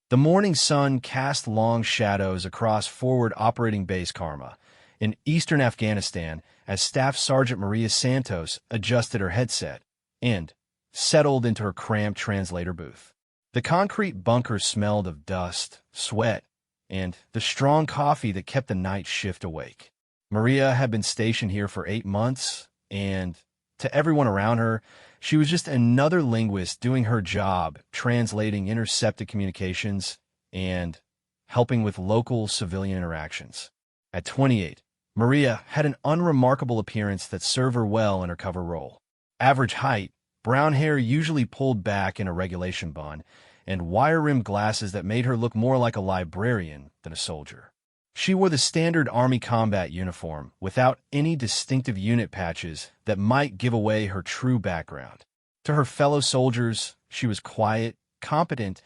The morning sun cast long shadows across forward operating base Karma in eastern Afghanistan as Staff Sergeant Maria Santos adjusted her headset and settled into her cramped translator booth. The concrete bunker smelled of dust, sweat, and the strong coffee that kept the night shift awake. Maria had been stationed here for 8 months, and to everyone around her, she was just another linguist doing her job, translating intercepted communications and helping with local civilian interactions. At 28, Maria had an unremarkable appearance that served her well in her cover role. Average height, brown hair usually pulled back in a regulation bun, and wire-rimmed glasses that made her look more like a librarian than a soldier. She wore the standard Army combat uniform without any distinctive unit patches that might give away her true background. To her fellow soldiers, she was quiet, competent,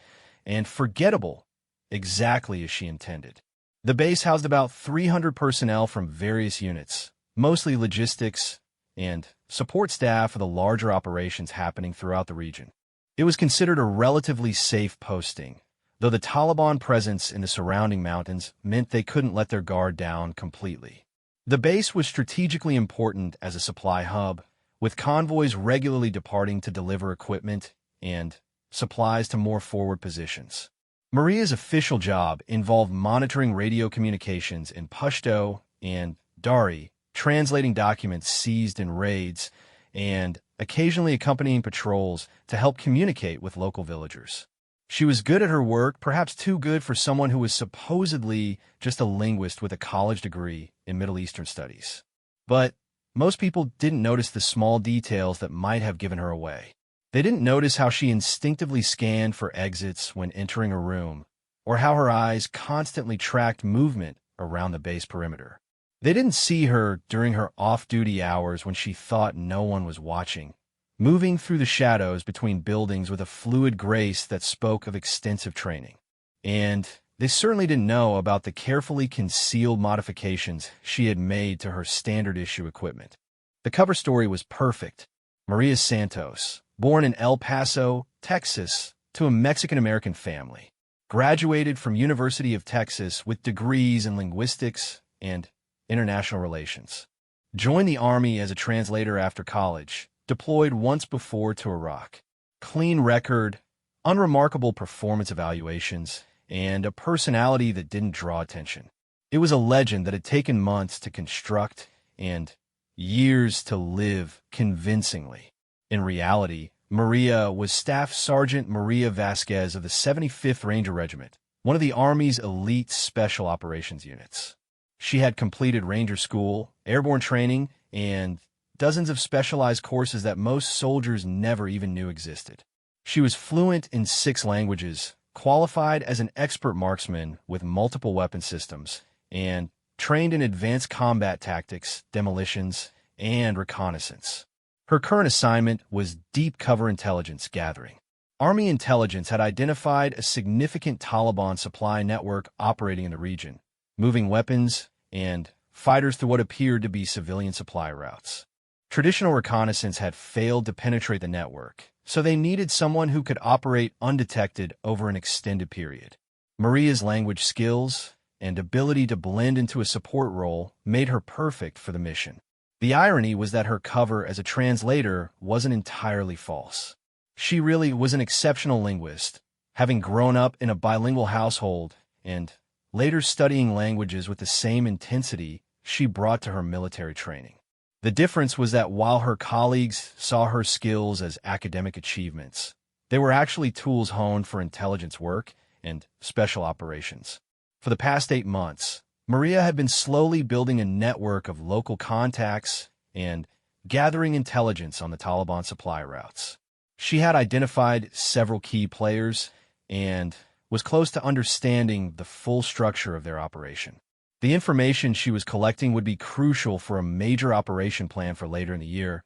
and forgettable, exactly as she intended. The base housed about 300 personnel from various units, mostly logistics and support staff for the larger operations happening throughout the region. It was considered a relatively safe posting, though the Taliban presence in the surrounding mountains meant they couldn't let their guard down completely. The base was strategically important as a supply hub, with convoys regularly departing to deliver equipment and supplies to more forward positions. Maria's official job involved monitoring radio communications in Pashto and Dari, translating documents seized in raids, and occasionally accompanying patrols to help communicate with local villagers. She was good at her work, perhaps too good for someone who was supposedly just a linguist with a college degree in Middle Eastern studies. But most people didn't notice the small details that might have given her away. They didn't notice how she instinctively scanned for exits when entering a room, or how her eyes constantly tracked movement around the base perimeter. They didn't see her during her off-duty hours when she thought no one was watching, moving through the shadows between buildings with a fluid grace that spoke of extensive training. And they certainly didn't know about the carefully concealed modifications she had made to her standard-issue equipment. The cover story was perfect. Maria Santos, born in El Paso, Texas, to a Mexican-American family, graduated from University of Texas with degrees in linguistics and international relations. Joined the Army as a translator after college, deployed once before to Iraq. Clean record, unremarkable performance evaluations, and a personality that didn't draw attention. It was a legend that had taken months to construct and years to live convincingly. In reality, Maria was Staff Sergeant Maria Vasquez of the 75th Ranger Regiment, one of the Army's elite special operations units. She had completed Ranger School, airborne training, and dozens of specialized courses that most soldiers never even knew existed. She was fluent in 6 languages, qualified as an expert marksman with multiple weapon systems, and trained in advanced combat tactics, demolitions, and reconnaissance. Her current assignment was deep cover intelligence gathering. Army intelligence had identified a significant Taliban supply network operating in the region, moving weapons and fighters through what appeared to be civilian supply routes. Traditional reconnaissance had failed to penetrate the network, so they needed someone who could operate undetected over an extended period. Maria's language skills and ability to blend into a support role made her perfect for the mission. The irony was that her cover as a translator wasn't entirely false. She really was an exceptional linguist, having grown up in a bilingual household and later studying languages with the same intensity she brought to her military training. The difference was that while her colleagues saw her skills as academic achievements, they were actually tools honed for intelligence work and special operations. For the past 8 months, Maria had been slowly building a network of local contacts and gathering intelligence on the Taliban supply routes. She had identified several key players and was close to understanding the full structure of their operation. The information she was collecting would be crucial for a major operation plan for later in the year,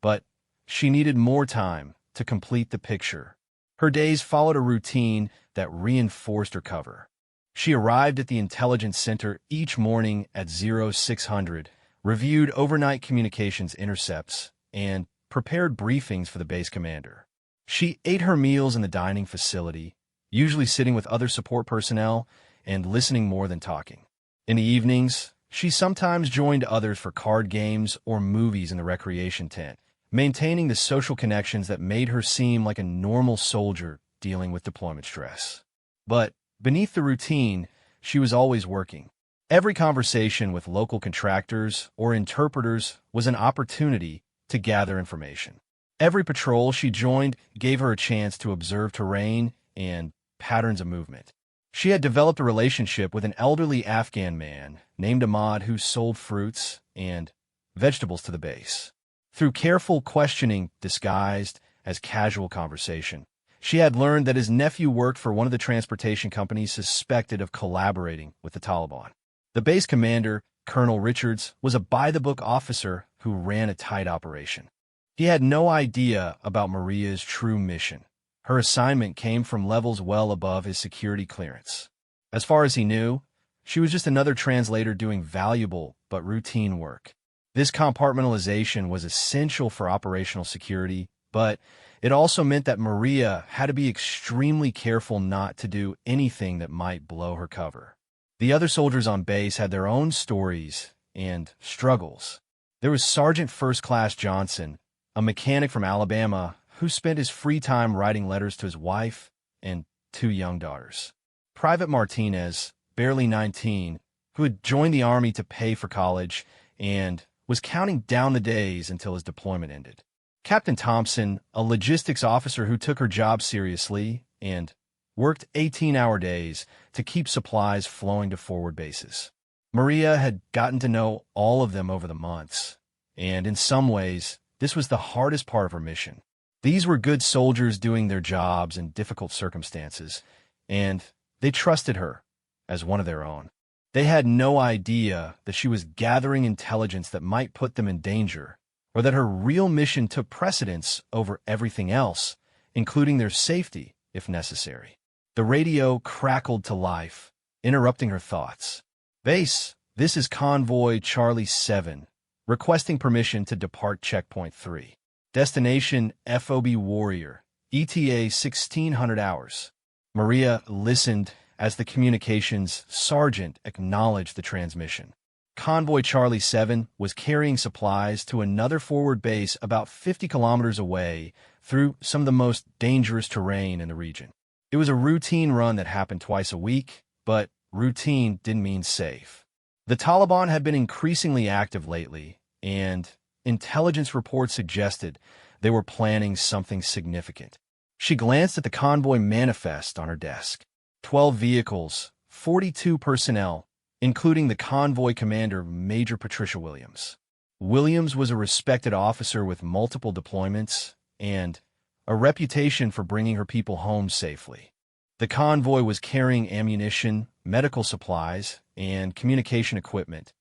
but she needed more time to complete the picture. Her days followed a routine that reinforced her cover. She arrived at the intelligence center each morning at 0600, reviewed overnight communications intercepts, and prepared briefings for the base commander. She ate her meals in the dining facility, usually sitting with other support personnel and listening more than talking. In the evenings, she sometimes joined others for card games or movies in the recreation tent, maintaining the social connections that made her seem like a normal soldier dealing with deployment stress. But beneath the routine, she was always working. Every conversation with local contractors or interpreters was an opportunity to gather information. Every patrol she joined gave her a chance to observe terrain and patterns of movement. She had developed a relationship with an elderly Afghan man named Ahmad who sold fruits and vegetables to the base. Through careful questioning disguised as casual conversation, she had learned that his nephew worked for one of the transportation companies suspected of collaborating with the Taliban. The base commander, Colonel Richards, was a by-the-book officer who ran a tight operation. He had no idea about Maria's true mission. Her assignment came from levels well above his security clearance. As far as he knew, she was just another translator doing valuable but routine work. This compartmentalization was essential for operational security, but it also meant that Maria had to be extremely careful not to do anything that might blow her cover. The other soldiers on base had their own stories and struggles. There was Sergeant First Class Johnson, a mechanic from Alabama who spent his free time writing letters to his wife and 2 young daughters. Private Martinez, barely 19, who had joined the Army to pay for college and was counting down the days until his deployment ended. Captain Thompson, a logistics officer who took her job seriously and worked 18-hour days to keep supplies flowing to forward bases. Maria had gotten to know all of them over the months, and in some ways, this was the hardest part of her mission. These were good soldiers doing their jobs in difficult circumstances, and they trusted her as one of their own. They had no idea that she was gathering intelligence that might put them in danger, or that her real mission took precedence over everything else, including their safety, if necessary. The radio crackled to life, interrupting her thoughts. "Base, this is Convoy Charlie 7, requesting permission to depart Checkpoint 3. Destination FOB Warrior, ETA 1600 hours. Maria listened as the communications sergeant acknowledged the transmission. Convoy Charlie 7 was carrying supplies to another forward base about 50 kilometers away through some of the most dangerous terrain in the region. It was a routine run that happened twice a week, but routine didn't mean safe. The Taliban had been increasingly active lately, and intelligence reports suggested they were planning something significant. She glanced at the convoy manifest on her desk. 12 vehicles, 42 personnel, including the convoy commander, Major Patricia Williams. Williams was a respected officer with multiple deployments and a reputation for bringing her people home safely. The convoy was carrying ammunition, medical supplies, and communication equipment,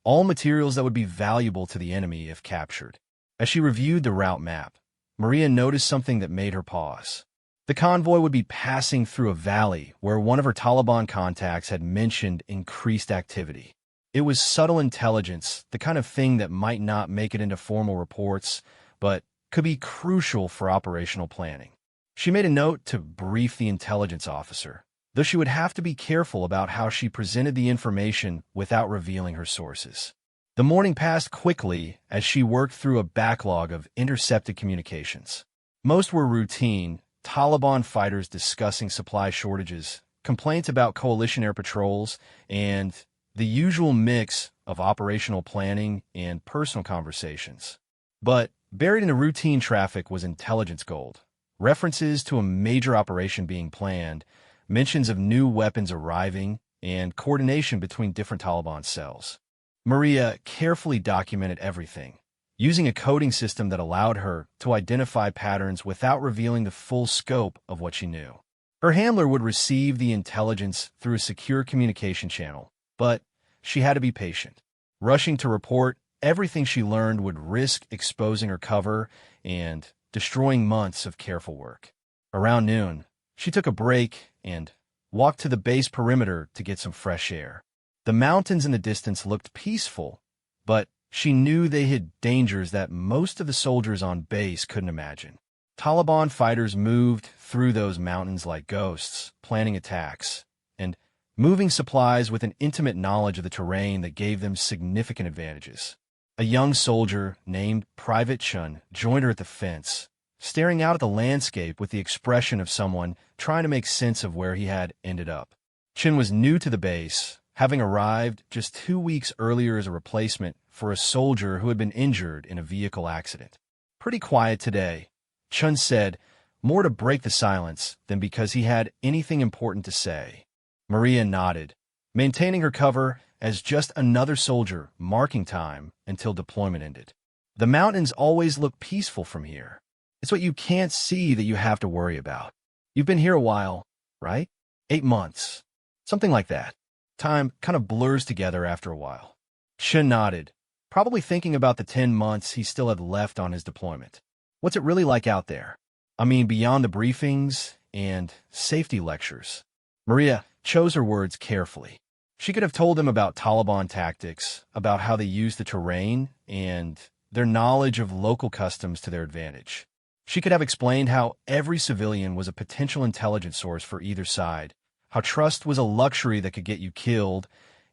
all materials that would be valuable to the enemy if captured. As she reviewed the route map, Maria noticed something that made her pause. The convoy would be passing through a valley where one of her Taliban contacts had mentioned increased activity. It was subtle intelligence, the kind of thing that might not make it into formal reports, but could be crucial for operational planning. She made a note to brief the intelligence officer, though she would have to be careful about how she presented the information without revealing her sources. The morning passed quickly as she worked through a backlog of intercepted communications. Most were routine, Taliban fighters discussing supply shortages, complaints about coalition air patrols, and the usual mix of operational planning and personal conversations. But buried in the routine traffic was intelligence gold. References to a major operation being planned, mentions of new weapons arriving, and coordination between different Taliban cells. Maria carefully documented everything, using a coding system that allowed her to identify patterns without revealing the full scope of what she knew. Her handler would receive the intelligence through a secure communication channel, but she had to be patient. Rushing to report everything she learned would risk exposing her cover and destroying months of careful work. Around noon, she took a break and walked to the base perimeter to get some fresh air. The mountains in the distance looked peaceful, but she knew they hid dangers that most of the soldiers on base couldn't imagine. Taliban fighters moved through those mountains like ghosts, planning attacks, and moving supplies with an intimate knowledge of the terrain that gave them significant advantages. A young soldier named Private Chun joined her at the fence, staring out at the landscape with the expression of someone trying to make sense of where he had ended up. Chun was new to the base, having arrived just 2 weeks earlier as a replacement for a soldier who had been injured in a vehicle accident. "Pretty quiet today," Chun said, more to break the silence than because he had anything important to say. Maria nodded, maintaining her cover as just another soldier marking time until deployment ended. "The mountains always look peaceful from here. It's what you can't see that you have to worry about. You've been here a while, right? 8 months. Something like that." Time kind of blurs together after a while. Chun nodded, probably thinking about the 10 months he still had left on his deployment. What's it really like out there? I mean, beyond the briefings and safety lectures. Maria chose her words carefully. She could have told him about Taliban tactics, about how they use the terrain, and their knowledge of local customs to their advantage. She could have explained how every civilian was a potential intelligence source for either side, how trust was a luxury that could get you killed,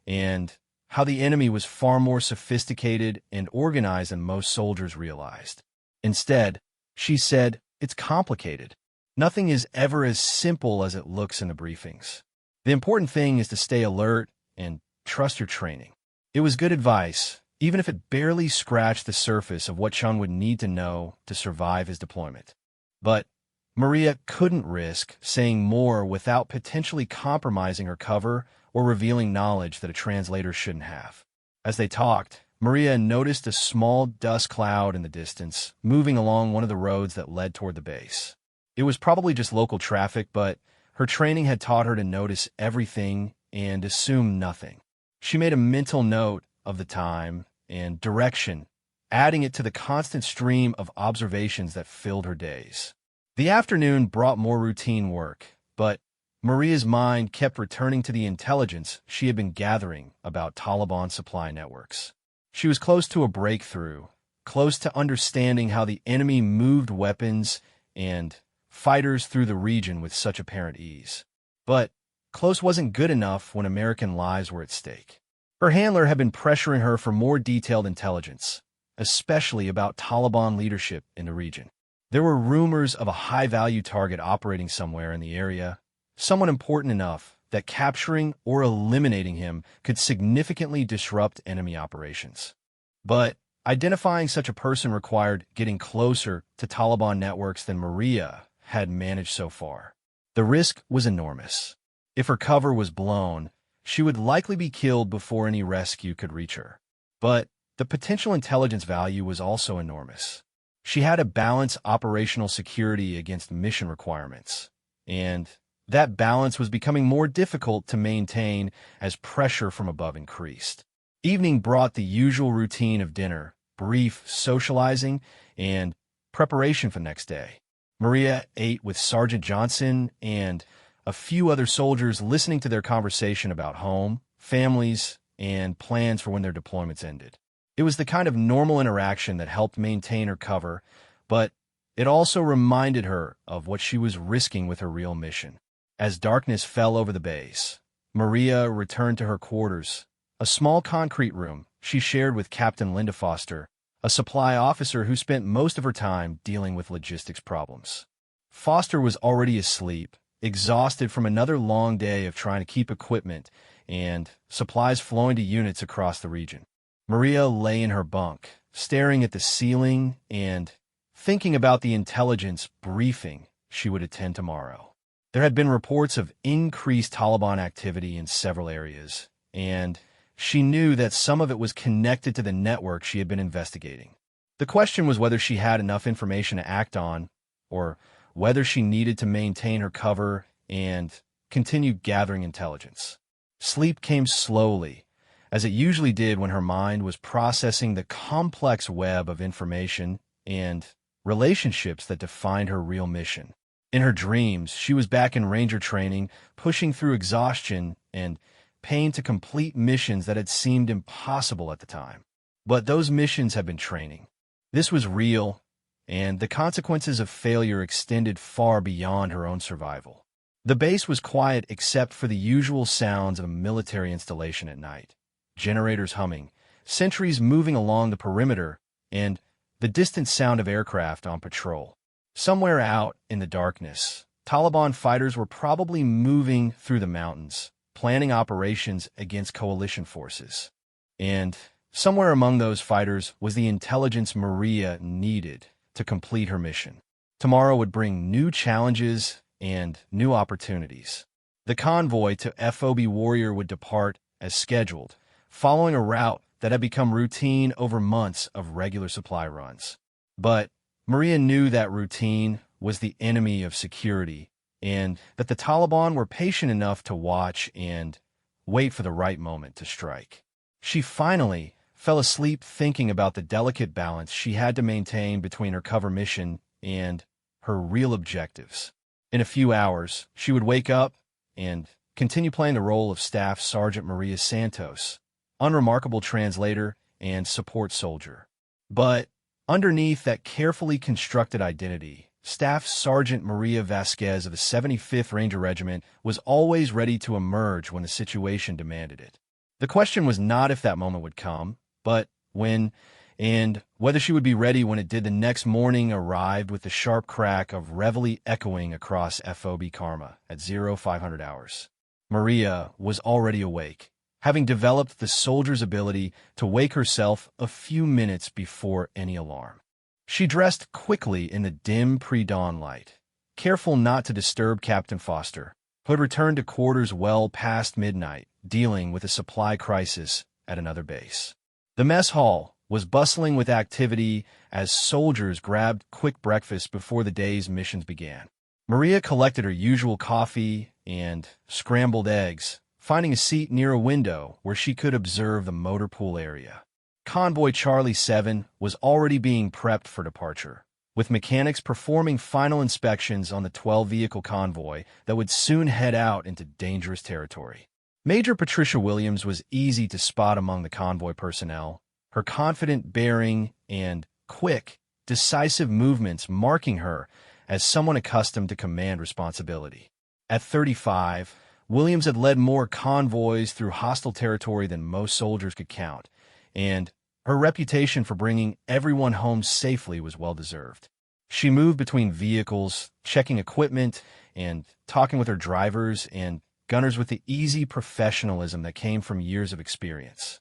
and how the enemy was far more sophisticated and organized than most soldiers realized. Instead, she said, "It's complicated. Nothing is ever as simple as it looks in the briefings. The important thing is to stay alert and trust your training." It was good advice, even if it barely scratched the surface of what Chun would need to know to survive his deployment. But Maria couldn't risk saying more without potentially compromising her cover or revealing knowledge that a translator shouldn't have. As they talked, Maria noticed a small dust cloud in the distance, moving along one of the roads that led toward the base. It was probably just local traffic, but her training had taught her to notice everything and assume nothing. She made a mental note of the time and direction, adding it to the constant stream of observations that filled her days. The afternoon brought more routine work, but Maria's mind kept returning to the intelligence she had been gathering about Taliban supply networks. She was close to a breakthrough, close to understanding how the enemy moved weapons and fighters through the region with such apparent ease. But close wasn't good enough when American lives were at stake. Her handler had been pressuring her for more detailed intelligence, especially about Taliban leadership in the region. There were rumors of a high-value target operating somewhere in the area, someone important enough that capturing or eliminating him could significantly disrupt enemy operations. But identifying such a person required getting closer to Taliban networks than Maria had managed so far. The risk was enormous. If her cover was blown, she would likely be killed before any rescue could reach her. But the potential intelligence value was also enormous. She had to balance operational security against mission requirements, and that balance was becoming more difficult to maintain as pressure from above increased. Evening brought the usual routine of dinner, brief socializing, and preparation for the next day. Maria ate with Sergeant Johnson and a few other soldiers, listening to their conversation about home, families, and plans for when their deployments ended. It was the kind of normal interaction that helped maintain her cover, but it also reminded her of what she was risking with her real mission. As darkness fell over the base, Maria returned to her quarters, a small concrete room she shared with Captain Linda Foster, a supply officer who spent most of her time dealing with logistics problems. Foster was already asleep, exhausted from another long day of trying to keep equipment and supplies flowing to units across the region. Maria lay in her bunk, staring at the ceiling and thinking about the intelligence briefing she would attend tomorrow. There had been reports of increased Taliban activity in several areas, and she knew that some of it was connected to the network she had been investigating. The question was whether she had enough information to act on, or whether she needed to maintain her cover and continue gathering intelligence. Sleep came slowly, as it usually did when her mind was processing the complex web of information and relationships that defined her real mission. In her dreams, she was back in Ranger training, pushing through exhaustion and pain to complete missions that had seemed impossible at the time. But those missions had been training. This was real, and the consequences of failure extended far beyond her own survival. The base was quiet except for the usual sounds of a military installation at night: generators humming, sentries moving along the perimeter, and the distant sound of aircraft on patrol. Somewhere out in the darkness, Taliban fighters were probably moving through the mountains, planning operations against coalition forces. And somewhere among those fighters was the intelligence Maria needed to complete her mission. Tomorrow would bring new challenges and new opportunities. The convoy to FOB Warrior would depart as scheduled, following a route that had become routine over months of regular supply runs. But Maria knew that routine was the enemy of security, and that the Taliban were patient enough to watch and wait for the right moment to strike. She finally fell asleep thinking about the delicate balance she had to maintain between her cover mission and her real objectives. In a few hours, she would wake up and continue playing the role of Staff Sergeant Maria Santos, unremarkable translator and support soldier. But underneath that carefully constructed identity, Staff Sergeant Maria Vasquez of the 75th Ranger Regiment was always ready to emerge when the situation demanded it. The question was not if that moment would come, but when, and whether she would be ready when it did. The next morning arrived with the sharp crack of reveille echoing across FOB Karma at 0500 hours. Maria was already awake, having developed the soldier's ability to wake herself a few minutes before any alarm. She dressed quickly in the dim pre-dawn light, careful not to disturb Captain Foster, who had returned to quarters well past midnight, dealing with a supply crisis at another base. The mess hall was bustling with activity as soldiers grabbed quick breakfast before the day's missions began. Maria collected her usual coffee and scrambled eggs, finding a seat near a window where she could observe the motor pool area. Convoy Charlie 7 was already being prepped for departure, with mechanics performing final inspections on the 12-vehicle convoy that would soon head out into dangerous territory. Major Patricia Williams was easy to spot among the convoy personnel, her confident bearing and quick, decisive movements marking her as someone accustomed to command responsibility. At 35, Williams had led more convoys through hostile territory than most soldiers could count, and her reputation for bringing everyone home safely was well-deserved. She moved between vehicles, checking equipment, and talking with her drivers and gunners with the easy professionalism that came from years of experience.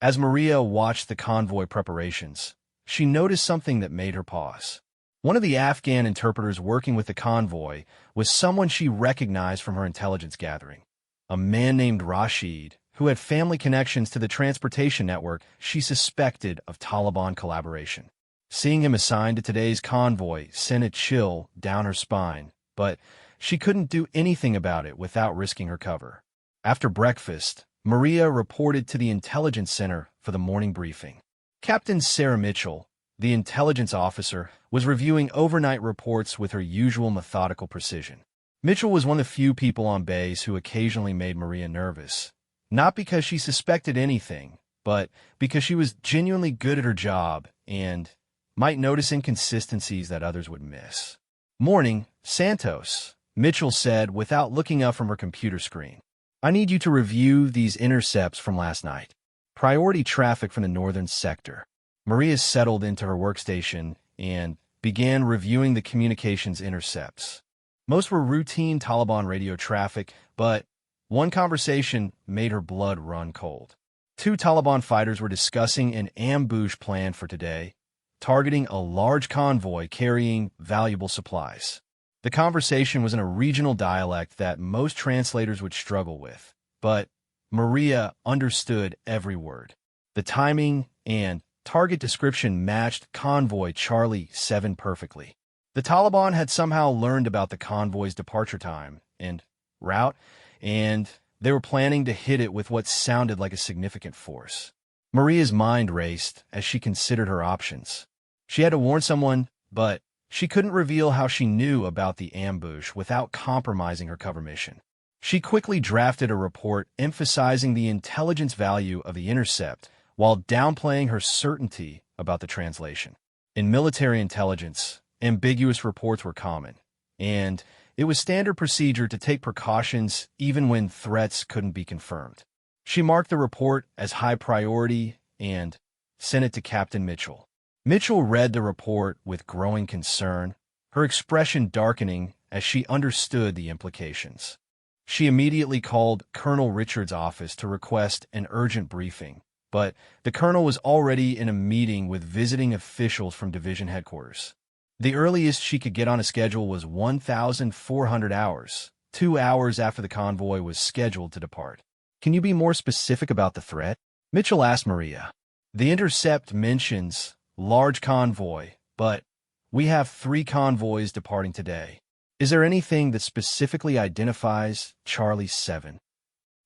As Maria watched the convoy preparations, she noticed something that made her pause. One of the Afghan interpreters working with the convoy was someone she recognized from her intelligence gathering, a man named Rashid, who had family connections to the transportation network she suspected of Taliban collaboration. Seeing him assigned to today's convoy sent a chill down her spine, but she couldn't do anything about it without risking her cover. After breakfast, Maria reported to the intelligence center for the morning briefing. Captain Sarah Mitchell, the intelligence officer, was reviewing overnight reports with her usual methodical precision. Mitchell was one of the few people on base who occasionally made Maria nervous, not because she suspected anything, but because she was genuinely good at her job and might notice inconsistencies that others would miss. "Morning, Santos," Mitchell said without looking up from her computer screen. "I need you to review these intercepts from last night. Priority traffic from the northern sector." Maria settled into her workstation and began reviewing the communications intercepts. Most were routine Taliban radio traffic, but one conversation made her blood run cold. Two Taliban fighters were discussing an ambush plan for today, targeting a large convoy carrying valuable supplies. The conversation was in a regional dialect that most translators would struggle with, but Maria understood every word. The timing and target description matched Convoy Charlie 7 perfectly. The Taliban had somehow learned about the convoy's departure time and route, and they were planning to hit it with what sounded like a significant force. Maria's mind raced as she considered her options. She had to warn someone, but she couldn't reveal how she knew about the ambush without compromising her cover mission. She quickly drafted a report emphasizing the intelligence value of the intercept while downplaying her certainty about the translation. In military intelligence, ambiguous reports were common, and it was standard procedure to take precautions even when threats couldn't be confirmed. She marked the report as high priority and sent it to Captain Mitchell. Mitchell read the report with growing concern, her expression darkening as she understood the implications. She immediately called Colonel Richard's office to request an urgent briefing, but the colonel was already in a meeting with visiting officials from division headquarters. The earliest she could get on a schedule was 1,400 hours, 2 hours after the convoy was scheduled to depart. "Can you be more specific about the threat?" Mitchell asked Maria. "The intercept mentions large convoy, but we have 3 convoys departing today. Is there anything that specifically identifies Charlie 7?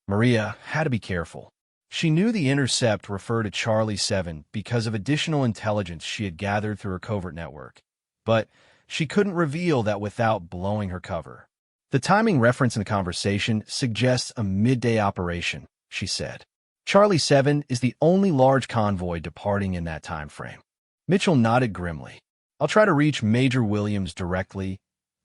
Maria had to be careful. She knew the intercept referred to Charlie 7 because of additional intelligence she had gathered through her covert network, but she couldn't reveal that without blowing her cover. "The timing reference in the conversation suggests a midday operation," she said. "Charlie 7 is the only large convoy departing in that time frame." Mitchell nodded grimly. "I'll try to reach Major Williams directly,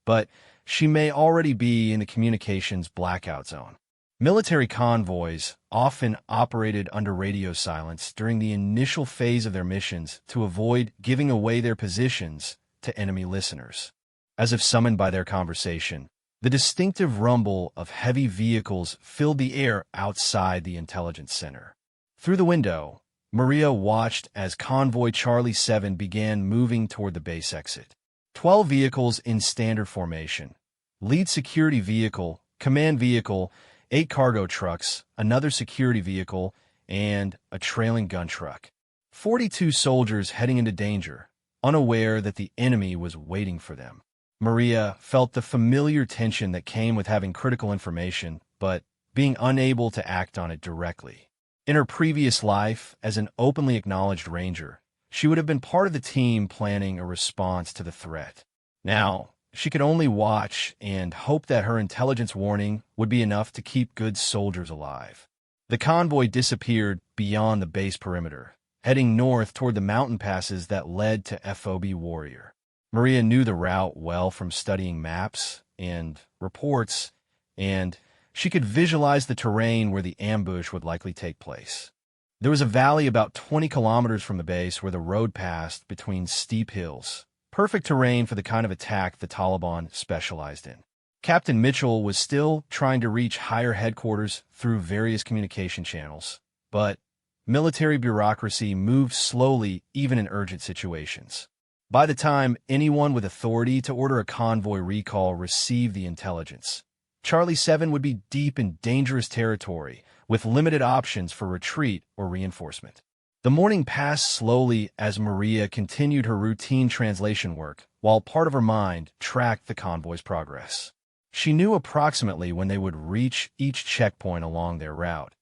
but she may already be in the communications blackout zone." Military convoys often operated under radio silence during the initial phase of their missions to avoid giving away their positions to enemy listeners. As if summoned by their conversation, the distinctive rumble of heavy vehicles filled the air outside the intelligence center. Through the window, Maria watched as Convoy Charlie 7 began moving toward the base exit. 12 vehicles in standard formation: lead security vehicle, command vehicle, 8 cargo trucks, another security vehicle, and a trailing gun truck. 42 soldiers heading into danger, unaware that the enemy was waiting for them. Maria felt the familiar tension that came with having critical information, but being unable to act on it directly. In her previous life, as an openly acknowledged ranger, she would have been part of the team planning a response to the threat. Now, she could only watch and hope that her intelligence warning would be enough to keep good soldiers alive. The convoy disappeared beyond the base perimeter, heading north toward the mountain passes that led to FOB Warrior. Maria knew the route well from studying maps and reports, and she could visualize the terrain where the ambush would likely take place. There was a valley about 20 kilometers from the base where the road passed between steep hills. Perfect terrain for the kind of attack the Taliban specialized in. Captain Mitchell was still trying to reach higher headquarters through various communication channels, but military bureaucracy moved slowly even in urgent situations. By the time anyone with authority to order a convoy recall received the intelligence, Charlie 7 would be deep in dangerous territory with limited options for retreat or reinforcement. The morning passed slowly as Maria continued her routine translation work, while part of her mind tracked the convoy's progress. She knew approximately when they would reach each checkpoint along their route,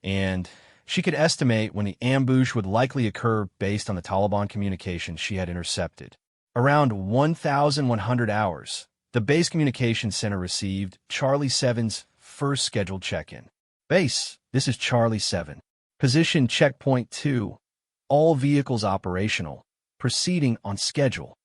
and she could estimate when the ambush would likely occur based on the Taliban communications she had intercepted. Around 1,100 hours, the base communications center received Charlie 7's first scheduled check-in. "Base, this is Charlie 7. Position checkpoint 2. All vehicles operational. Proceeding on schedule."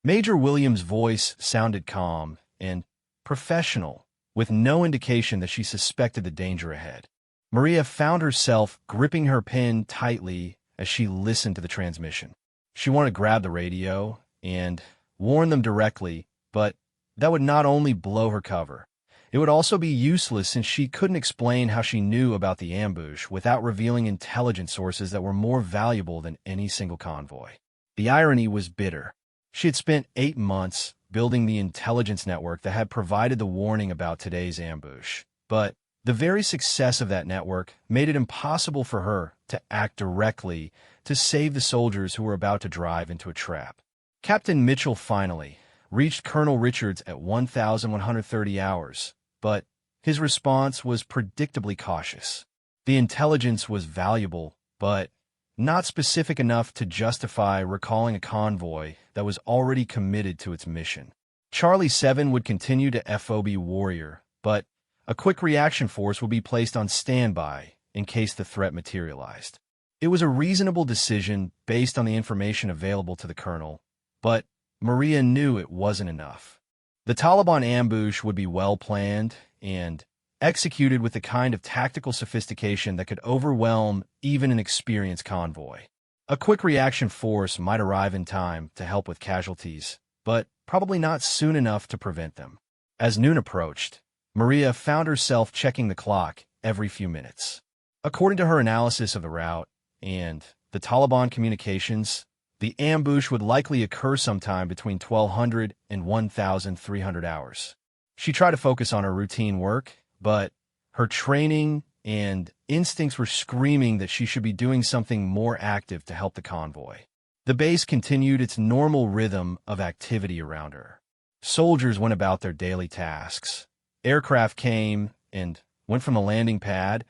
Major Williams' voice sounded calm and professional, with no indication that she suspected the danger ahead. Maria found herself gripping her pen tightly as she listened to the transmission. She wanted to grab the radio and warn them directly, but that would not only blow her cover. It would also be useless since she couldn't explain how she knew about the ambush without revealing intelligence sources that were more valuable than any single convoy. The irony was bitter. She had spent 8 months building the intelligence network that had provided the warning about today's ambush, but the very success of that network made it impossible for her to act directly to save the soldiers who were about to drive into a trap. Captain Mitchell finally reached Colonel Richards at 1,130 hours, but his response was predictably cautious. The intelligence was valuable, but not specific enough to justify recalling a convoy that was already committed to its mission. Charlie 7 would continue to FOB Warrior, but a quick reaction force would be placed on standby in case the threat materialized. It was a reasonable decision based on the information available to the colonel, But Maria knew it wasn't enough. The Taliban ambush would be well-planned and executed with the kind of tactical sophistication that could overwhelm even an experienced convoy. A quick reaction force might arrive in time to help with casualties, but probably not soon enough to prevent them. As noon approached, Maria found herself checking the clock every few minutes. According to her analysis of the route and the Taliban communications, the ambush would likely occur sometime between 1200 and 1300 hours. She tried to focus on her routine work, but her training and instincts were screaming that she should be doing something more active to help the convoy. The base continued its normal rhythm of activity around her. Soldiers went about their daily tasks. Aircraft came and went from the landing pad,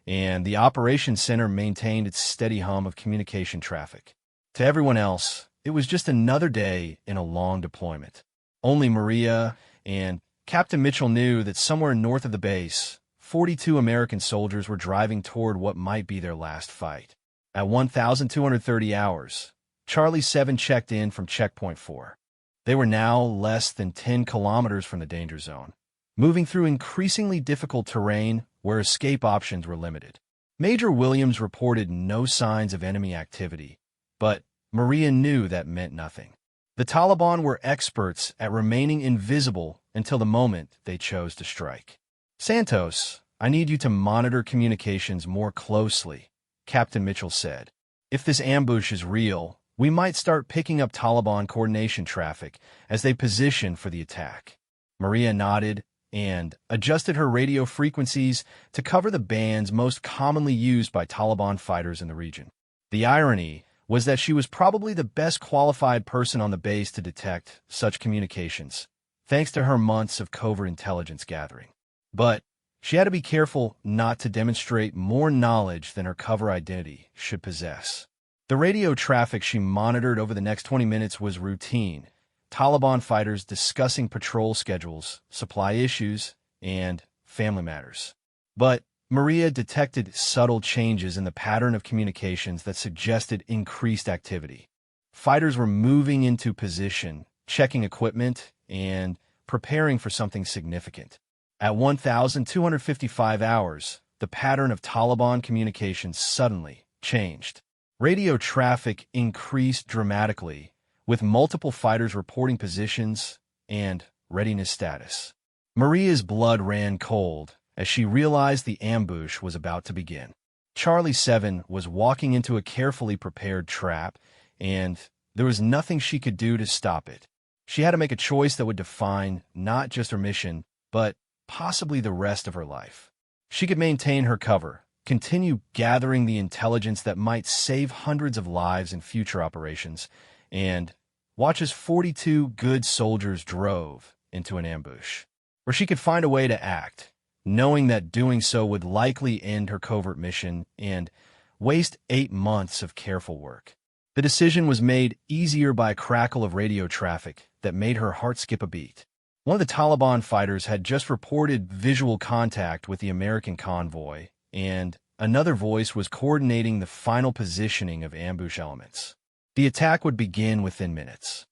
and the operations center maintained its steady hum of communication traffic. To everyone else, it was just another day in a long deployment. Only Maria and Captain Mitchell knew that somewhere north of the base, 42 American soldiers were driving toward what might be their last fight. At 1,230 hours, Charlie 7 checked in from Checkpoint 4. They were now less than 10 kilometers from the danger zone, moving through increasingly difficult terrain where escape options were limited. Major Williams reported no signs of enemy activity, but Maria knew that meant nothing. The Taliban were experts at remaining invisible until the moment they chose to strike. "Santos, I need you to monitor communications more closely," Captain Mitchell said. "If this ambush is real, we might start picking up Taliban coordination traffic as they position for the attack." Maria nodded and adjusted her radio frequencies to cover the bands most commonly used by Taliban fighters in the region. The irony was that she was probably the best qualified person on the base to detect such communications, thanks to her months of covert intelligence gathering. But she had to be careful not to demonstrate more knowledge than her cover identity should possess. The radio traffic she monitored over the next 20 minutes was routine: Taliban fighters discussing patrol schedules, supply issues, and family matters. But Maria detected subtle changes in the pattern of communications that suggested increased activity. Fighters were moving into position, checking equipment, and preparing for something significant. At 1,255 hours, the pattern of Taliban communications suddenly changed. Radio traffic increased dramatically, with multiple fighters reporting positions and readiness status. Maria's blood ran cold as she realized the ambush was about to begin. Charlie 7 was walking into a carefully prepared trap, and there was nothing she could do to stop it. She had to make a choice that would define not just her mission, but possibly the rest of her life. She could maintain her cover, continue gathering the intelligence that might save hundreds of lives in future operations, and watch as 42 good soldiers drove into an ambush. Or she could find a way to act, knowing that doing so would likely end her covert mission and waste 8 months of careful work. The decision was made easier by a crackle of radio traffic that made her heart skip a beat. One of the Taliban fighters had just reported visual contact with the American convoy, and another voice was coordinating the final positioning of ambush elements. The attack would begin within minutes.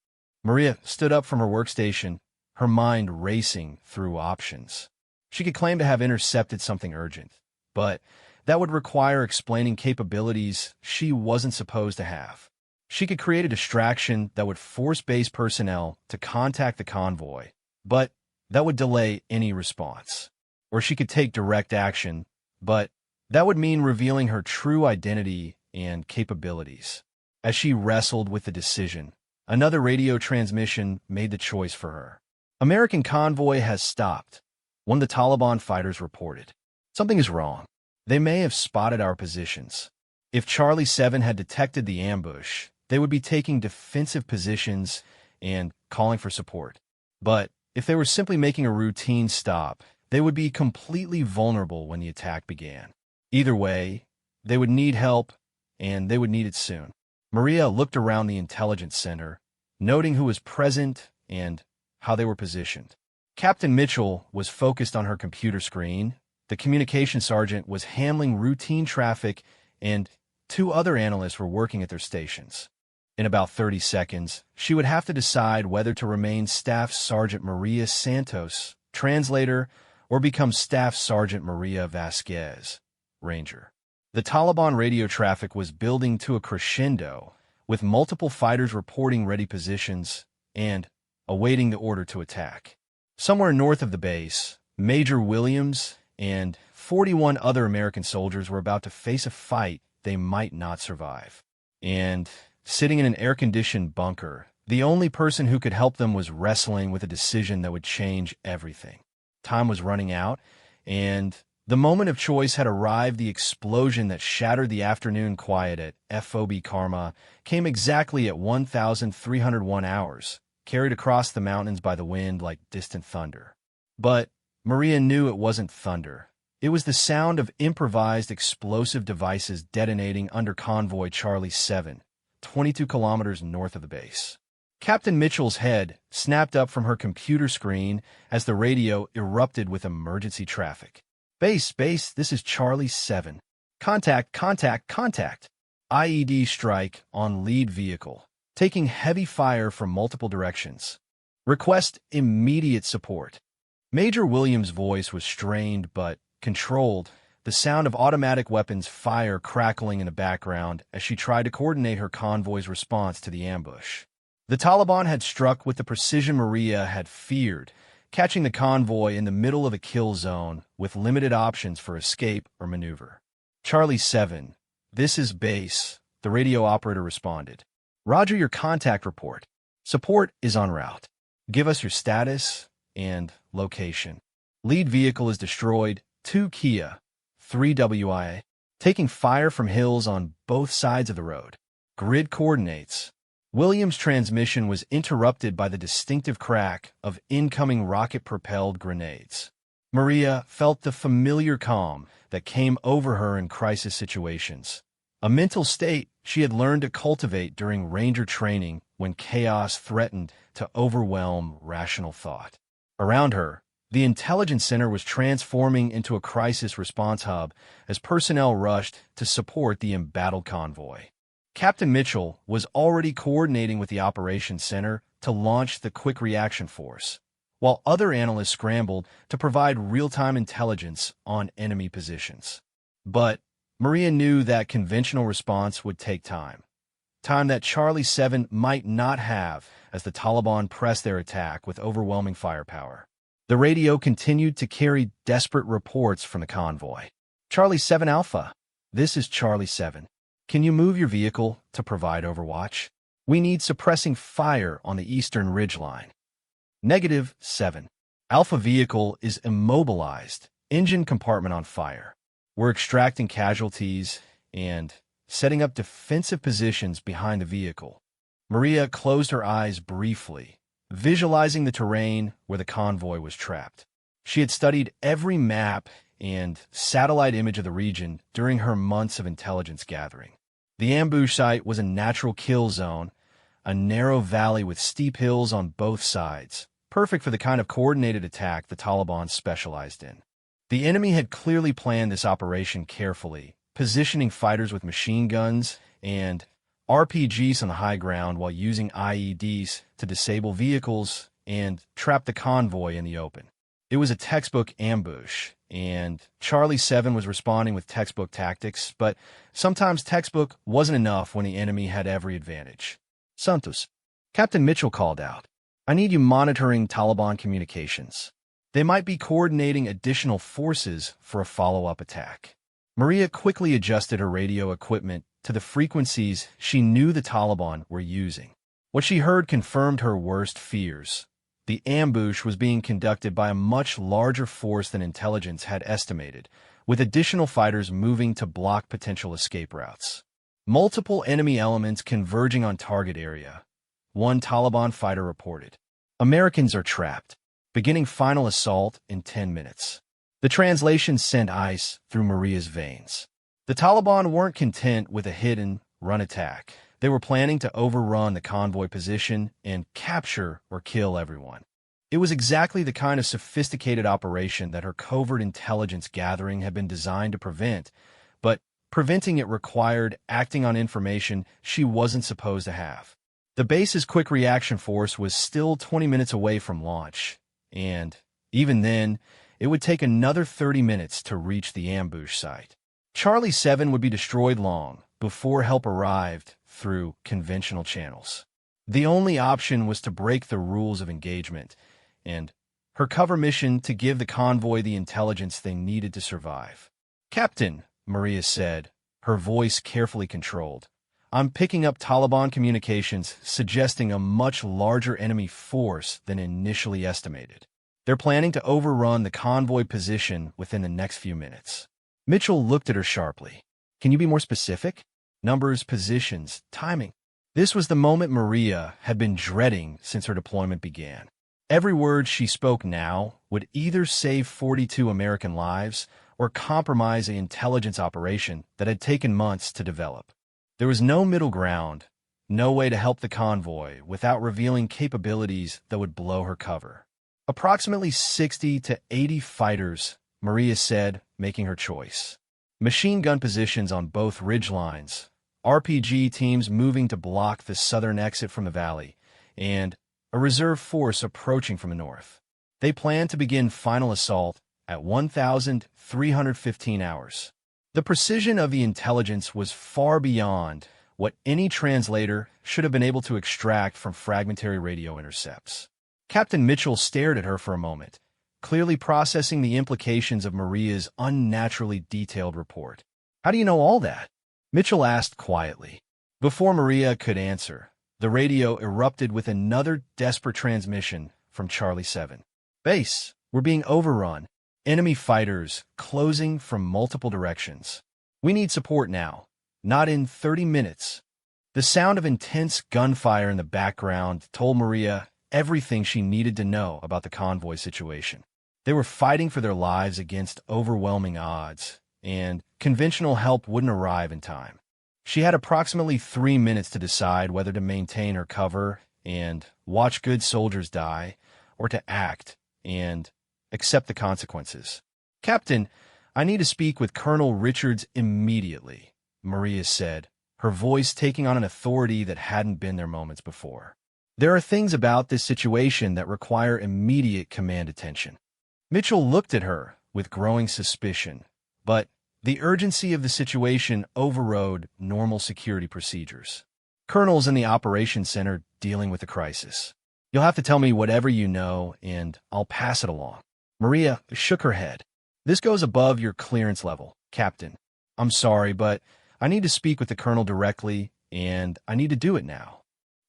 Maria stood up from her workstation, her mind racing through options. She could claim to have intercepted something urgent, but that would require explaining capabilities she wasn't supposed to have. She could create a distraction that would force base personnel to contact the convoy, but that would delay any response. Or she could take direct action, but that would mean revealing her true identity and capabilities. As she wrestled with the decision, another radio transmission made the choice for her. "American convoy has stopped," one of the Taliban fighters reported. "Something is wrong. They may have spotted our positions." If Charlie 7 had detected the ambush, they would be taking defensive positions and calling for support. But if they were simply making a routine stop, they would be completely vulnerable when the attack began. Either way, they would need help, and they would need it soon. Maria looked around the intelligence center, noting who was present and how they were positioned. Captain Mitchell was focused on her computer screen, the communication sergeant was handling routine traffic, and 2 other analysts were working at their stations. In about 30 seconds, she would have to decide whether to remain Staff Sergeant Maria Santos, translator, or become Staff Sergeant Maria Vasquez, ranger. The Taliban radio traffic was building to a crescendo, with multiple fighters reporting ready positions and awaiting the order to attack. Somewhere north of the base, Major Williams and 41 other American soldiers were about to face a fight they might not survive. And sitting in an air-conditioned bunker, the only person who could help them was wrestling with a decision that would change everything. Time was running out, and the moment of choice had arrived. The explosion that shattered the afternoon quiet at FOB Karma came exactly at 1,301 hours, carried across the mountains by the wind like distant thunder. But Maria knew it wasn't thunder. It was the sound of improvised explosive devices detonating under Convoy Charlie 7, 22 kilometers north of the base. Captain Mitchell's head snapped up from her computer screen as the radio erupted with emergency traffic. Base, this is Charlie 7. Contact. IED strike on lead vehicle, taking heavy fire from multiple directions. Request immediate support. Major Williams' voice was strained but controlled, the sound of automatic weapons fire crackling in the background as she tried to coordinate her convoy's response to the ambush. The Taliban had struck with the precision Maria had feared, catching the convoy in the middle of a kill zone with limited options for escape or maneuver. Charlie 7, this is base, the radio operator responded. Roger your contact report. Support is en route. Give us your status and location. Lead vehicle is destroyed, 2 Kia, 3 WIA, taking fire from hills on both sides of the road. Grid coordinates. Williams' transmission was interrupted by the distinctive crack of incoming rocket-propelled grenades. Maria felt the familiar calm that came over her in crisis situations, a mental state she had learned to cultivate during ranger training when chaos threatened to overwhelm rational thought. Around her, the intelligence center was transforming into a crisis response hub as personnel rushed to support the embattled convoy. Captain Mitchell was already coordinating with the operations center to launch the Quick Reaction Force, while other analysts scrambled to provide real-time intelligence on enemy positions. But Maria knew that conventional response would take time that Charlie 7 might not have as the Taliban pressed their attack with overwhelming firepower. The radio continued to carry desperate reports from the convoy. Charlie 7 Alpha, this is Charlie 7. Can you move your vehicle to provide overwatch? We need suppressing fire on the eastern ridgeline. -7. Alpha vehicle is immobilized, engine compartment on fire. We're extracting casualties and setting up defensive positions behind the vehicle. Maria closed her eyes briefly, visualizing the terrain where the convoy was trapped. She had studied every map and satellite image of the region during her months of intelligence gathering. The ambush site was a natural kill zone, a narrow valley with steep hills on both sides, perfect for the kind of coordinated attack the Taliban specialized in. The enemy had clearly planned this operation carefully, positioning fighters with machine guns and RPGs on the high ground while using IEDs to disable vehicles and trap the convoy in the open. It was a textbook ambush, and Charlie 7 was responding with textbook tactics, but sometimes textbook wasn't enough when the enemy had every advantage. Santos, Captain Mitchell called out. I need you monitoring Taliban communications. They might be coordinating additional forces for a follow-up attack. Maria quickly adjusted her radio equipment to the frequencies she knew the Taliban were using. What she heard confirmed her worst fears. The ambush was being conducted by a much larger force than intelligence had estimated, with additional fighters moving to block potential escape routes. Multiple enemy elements converging on target area. One Taliban fighter reported. Americans are trapped. Beginning final assault in 10 minutes. The translation sent ice through Maria's veins. The Taliban weren't content with a hit-and-run attack. They were planning to overrun the convoy position and capture or kill everyone. It was exactly the kind of sophisticated operation that her covert intelligence gathering had been designed to prevent, but preventing it required acting on information she wasn't supposed to have. The base's quick reaction force was still 20 minutes away from launch, and even then, it would take another 30 minutes to reach the ambush site. Charlie 7 would be destroyed long before help arrived through conventional channels. The only option was to break the rules of engagement, and her cover mission to give the convoy the intelligence they needed to survive. "Captain," Maria said, her voice carefully controlled, "I'm picking up Taliban communications suggesting a much larger enemy force than initially estimated. They're planning to overrun the convoy position within the next few minutes." Mitchell looked at her sharply. "Can you be more specific? Numbers, positions, timing." This was the moment Maria had been dreading since her deployment began. Every word she spoke now would either save 42 American lives or compromise an intelligence operation that had taken months to develop. There was no middle ground, no way to help the convoy without revealing capabilities that would blow her cover. "Approximately 60 to 80 fighters," Maria said, making her choice. "Machine gun positions on both ridgelines, RPG teams moving to block the southern exit from the valley, and a reserve force approaching from the north. They plan to begin final assault at 1,315 hours. The precision of the intelligence was far beyond what any translator should have been able to extract from fragmentary radio intercepts. Captain Mitchell stared at her for a moment, clearly processing the implications of Maria's unnaturally detailed report. "How do you know all that?" Mitchell asked quietly. Before Maria could answer, the radio erupted with another desperate transmission from Charlie 7. "Base, we're being overrun. Enemy fighters closing from multiple directions. We need support now, not in 30 minutes. The sound of intense gunfire in the background told Maria everything she needed to know about the convoy situation. They were fighting for their lives against overwhelming odds, and conventional help wouldn't arrive in time. She had approximately 3 minutes to decide whether to maintain her cover and watch good soldiers die, or to act and accept the consequences. "Captain, I need to speak with Colonel Richards immediately," Maria said, her voice taking on an authority that hadn't been there moments before. "There are things about this situation that require immediate command attention." Mitchell looked at her with growing suspicion, but the urgency of the situation overrode normal security procedures. "Colonel's in the operations center dealing with the crisis. You'll have to tell me whatever you know, and I'll pass it along." Maria shook her head. "This goes above your clearance level, Captain. I'm sorry, but I need to speak with the Colonel directly, and I need to do it now."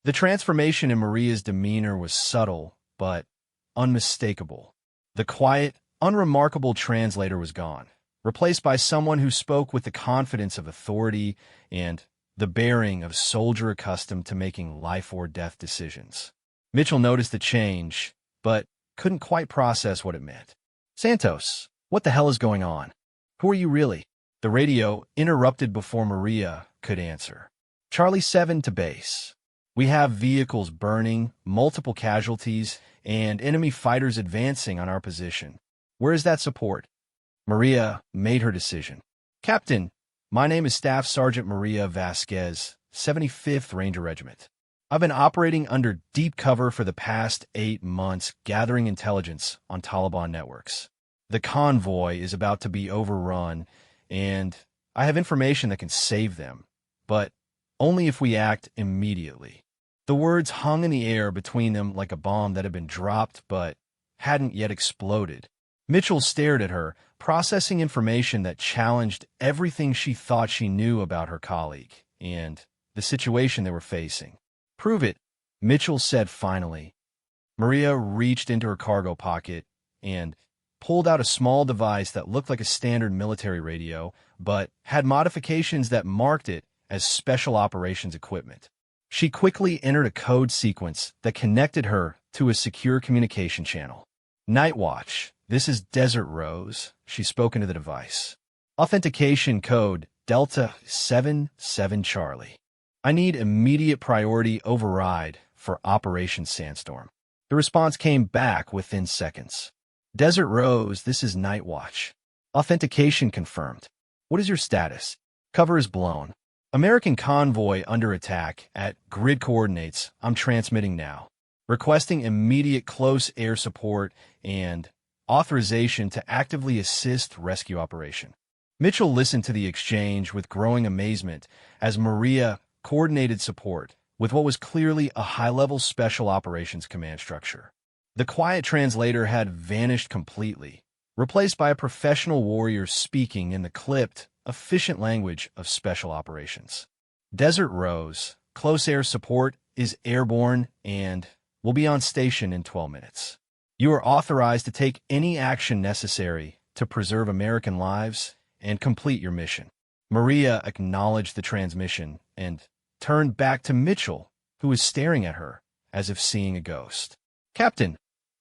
The transformation in Maria's demeanor was subtle, but unmistakable. The quiet, unremarkable translator was gone, replaced by someone who spoke with the confidence of authority and the bearing of a soldier accustomed to making life-or-death decisions. Mitchell noticed the change, but couldn't quite process what it meant. "Santos, what the hell is going on? Who are you really?" The radio interrupted before Maria could answer. "Charlie 7 to base. We have vehicles burning, multiple casualties, and enemy fighters advancing on our position. Where is that support?" Maria made her decision. "Captain, my name is Staff Sergeant Maria Vasquez, 75th Ranger Regiment. I've been operating under deep cover for the past 8 months, gathering intelligence on Taliban networks. The convoy is about to be overrun, and I have information that can save them, but only if we act immediately." The words hung in the air between them like a bomb that had been dropped but hadn't yet exploded. Mitchell stared at her, processing information that challenged everything she thought she knew about her colleague and the situation they were facing. "Prove it," Mitchell said finally. Maria reached into her cargo pocket and pulled out a small device that looked like a standard military radio, but had modifications that marked it as special operations equipment. She quickly entered a code sequence that connected her to a secure communication channel. "Night Watch, this is Desert Rose," she spoke into the device. "Authentication code Delta 77 Charlie. I need immediate priority override for Operation Sandstorm." The response came back within seconds. "Desert Rose, this is Night Watch. Authentication confirmed. What is your status? Cover is blown. American convoy under attack at grid coordinates. I'm transmitting now. Requesting immediate close air support and authorization to actively assist rescue operation. Mitchell listened to the exchange with growing amazement as Maria coordinated support with what was clearly a high-level special operations command structure. The quiet translator had vanished completely, replaced by a professional warrior speaking in the clipped, efficient language of special operations. Desert Rose, close air support is airborne and will be on station in 12 minutes. You are authorized to take any action necessary to preserve American lives and complete your mission. Maria acknowledged the transmission and turned back to Mitchell, who was staring at her as if seeing a ghost. Captain,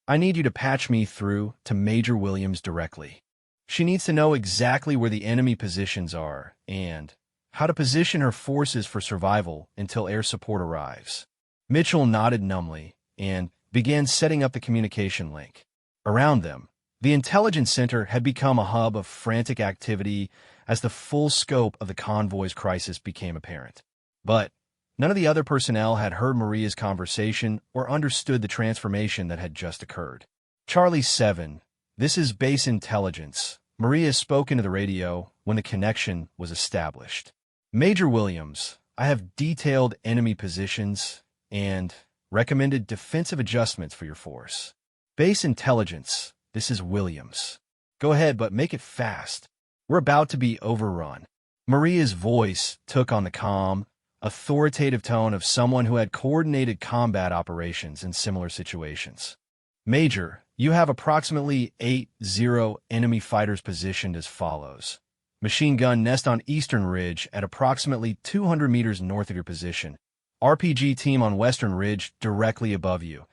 I need you to patch me through to Major Williams directly. She needs to know exactly where the enemy positions are and how to position her forces for survival until air support arrives. Mitchell nodded numbly and began setting up the communication link. Around them, the intelligence center had become a hub of frantic activity as the full scope of the convoy's crisis became apparent. But none of the other personnel had heard Maria's conversation or understood the transformation that had just occurred. Charlie 7, this is base intelligence. Maria spoke into the radio when the connection was established. Major Williams, I have detailed enemy positions and recommended defensive adjustments for your force. Base intelligence, this is Williams. Go ahead, but make it fast. We're about to be overrun. Maria's voice took on the calm, authoritative tone of someone who had coordinated combat operations in similar situations. Major, you have approximately 80 enemy fighters positioned as follows. Machine gun nest on Eastern Ridge at approximately 200 meters north of your position. RPG team on Western Ridge directly above you.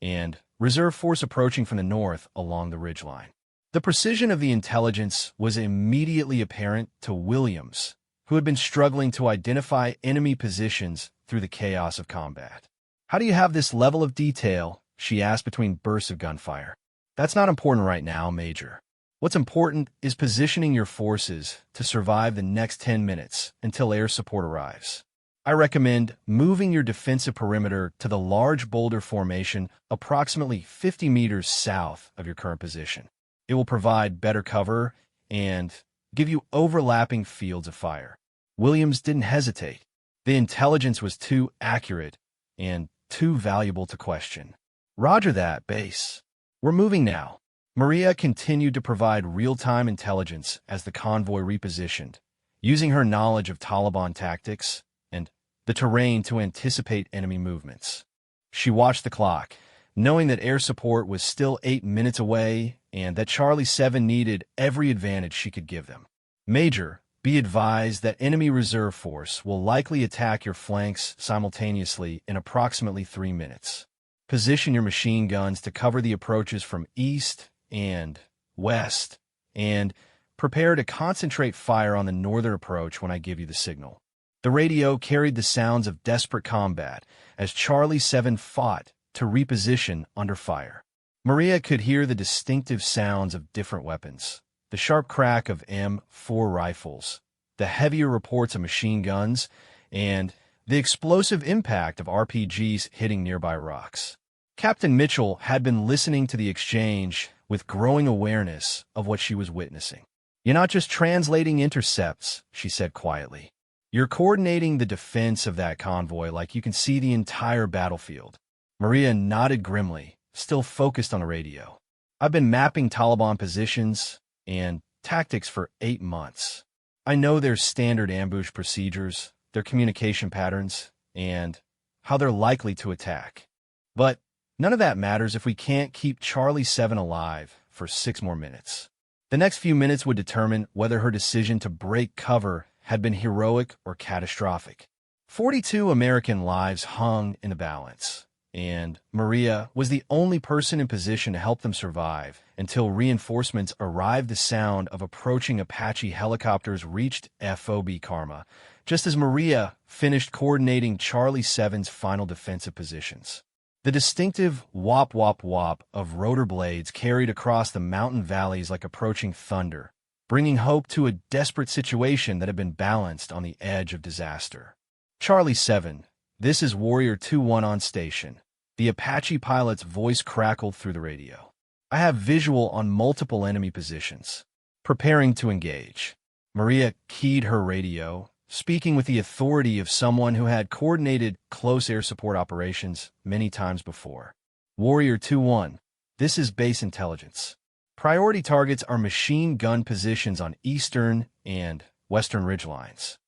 And reserve force approaching from the north along the ridgeline. The precision of the intelligence was immediately apparent to Williams, who had been struggling to identify enemy positions through the chaos of combat. How do you have this level of detail? She asked between bursts of gunfire. That's not important right now, Major. What's important is positioning your forces to survive the next 10 minutes until air support arrives. I recommend moving your defensive perimeter to the large boulder formation approximately 50 meters south of your current position. It will provide better cover and give you overlapping fields of fire. Williams didn't hesitate. The intelligence was too accurate and too valuable to question. Roger that, base. We're moving now. Maria continued to provide real-time intelligence as the convoy repositioned, using her knowledge of Taliban tactics and the terrain to anticipate enemy movements. She watched the clock, knowing that air support was still 8 minutes away and that Charlie 7 needed every advantage she could give them. Major, be advised that enemy reserve force will likely attack your flanks simultaneously in approximately 3 minutes. Position your machine guns to cover the approaches from east and west, and prepare to concentrate fire on the northern approach when I give you the signal. The radio carried the sounds of desperate combat as Charlie 7 fought to reposition under fire. Maria could hear the distinctive sounds of different weapons, the sharp crack of M4 rifles, the heavier reports of machine guns, and the explosive impact of RPGs hitting nearby rocks. Captain Mitchell had been listening to the exchange with growing awareness of what she was witnessing. You're not just translating intercepts, she said quietly. You're coordinating the defense of that convoy like you can see the entire battlefield. Maria nodded grimly, still focused on the radio. I've been mapping Taliban positions and tactics for 8 months. I know their standard ambush procedures, their communication patterns, and how they're likely to attack. But none of that matters if we can't keep Charlie 7 alive for 6 more minutes. The next few minutes would determine whether her decision to break cover had been heroic or catastrophic. 42 American lives hung in the balance, and Maria was the only person in position to help them survive until reinforcements arrived. The sound of approaching Apache helicopters reached FOB Karma, just as Maria finished coordinating Charlie 7's final defensive positions. The distinctive whop-whop-whop of rotor blades carried across the mountain valleys like approaching thunder, bringing hope to a desperate situation that had been balanced on the edge of disaster. Charlie 7, this is Warrior 2-1 on station. The Apache pilot's voice crackled through the radio. I have visual on multiple enemy positions. Preparing to engage. Maria keyed her radio, speaking with the authority of someone who had coordinated close air support operations many times before. Warrior 2-1, this is base intelligence. Priority targets are machine gun positions on eastern and western ridgelines.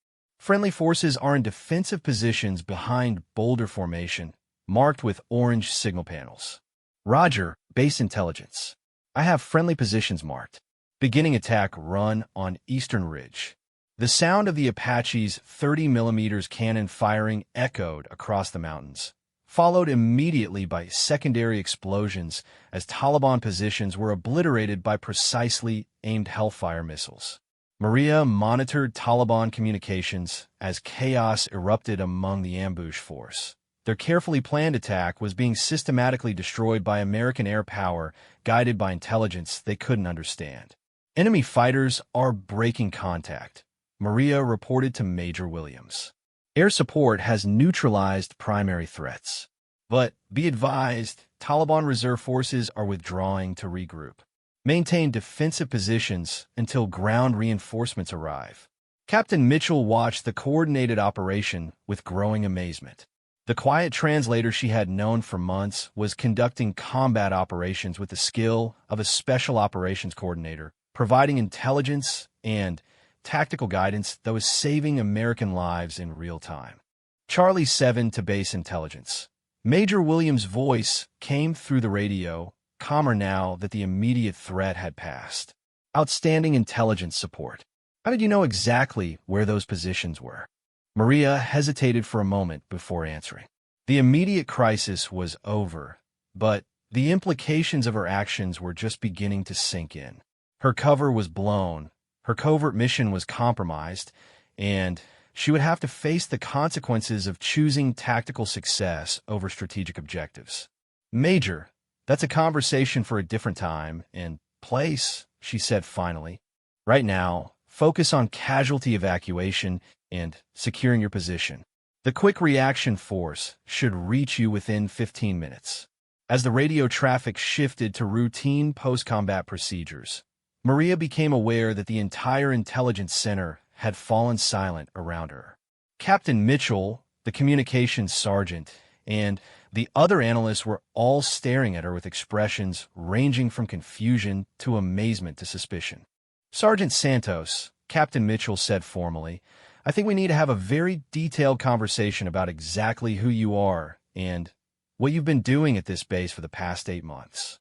Friendly forces are in defensive positions behind boulder formation, marked with orange signal panels. Roger, base intelligence. I have friendly positions marked. Beginning attack run on eastern ridge. The sound of the Apache's 30mm cannon firing echoed across the mountains, followed immediately by secondary explosions as Taliban positions were obliterated by precisely aimed Hellfire missiles. Maria monitored Taliban communications as chaos erupted among the ambush force. Their carefully planned attack was being systematically destroyed by American air power, guided by intelligence they couldn't understand. Enemy fighters are breaking contact, Maria reported to Major Williams. Air support has neutralized primary threats. But be advised, Taliban reserve forces are withdrawing to regroup. Maintain defensive positions until ground reinforcements arrive. Captain Mitchell watched the coordinated operation with growing amazement. The quiet translator she had known for months was conducting combat operations with the skill of a special operations coordinator, providing intelligence and tactical guidance that was saving American lives in real time. Charlie 7 to base intelligence. Major Williams' voice came through the radio, calmer now that the immediate threat had passed. Outstanding intelligence support. How did you know exactly where those positions were? Maria hesitated for a moment before answering. The immediate crisis was over, but the implications of her actions were just beginning to sink in. Her cover was blown, her covert mission was compromised, and she would have to face the consequences of choosing tactical success over strategic objectives. Major, that's a conversation for a different time and place, she said finally. Right now, focus on casualty evacuation and securing your position. The quick reaction force should reach you within 15 minutes. As the radio traffic shifted to routine post-combat procedures, Maria became aware that the entire intelligence center had fallen silent around her. Captain Mitchell, the communications sergeant, and the other analysts were all staring at her with expressions ranging from confusion to amazement to suspicion. Sergeant Santos, Captain Mitchell said formally, I think we need to have a very detailed conversation about exactly who you are and what you've been doing at this base for the past 8 months.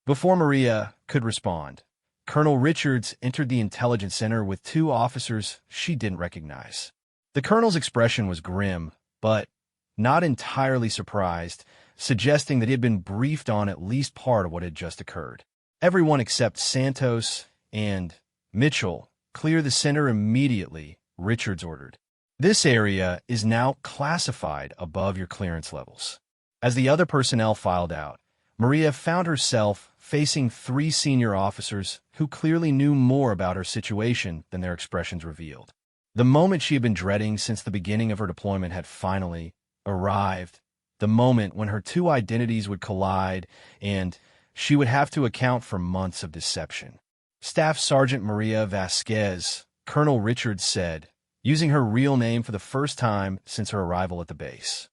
Before Maria could respond, Colonel Richards entered the intelligence center with 2 officers she didn't recognize. The colonel's expression was grim, but not entirely surprised, suggesting that he had been briefed on at least part of what had just occurred. Everyone except Santos and Mitchell, clear the center immediately, Richards ordered. This area is now classified above your clearance levels. As the other personnel filed out, Maria found herself facing 3 senior officers who clearly knew more about her situation than their expressions revealed. The moment she had been dreading since the beginning of her deployment had finally arrived, the moment when her 2 identities would collide and she would have to account for months of deception. Staff Sergeant Maria Vasquez, Colonel Richards said, using her real name for the first time since her arrival at the base.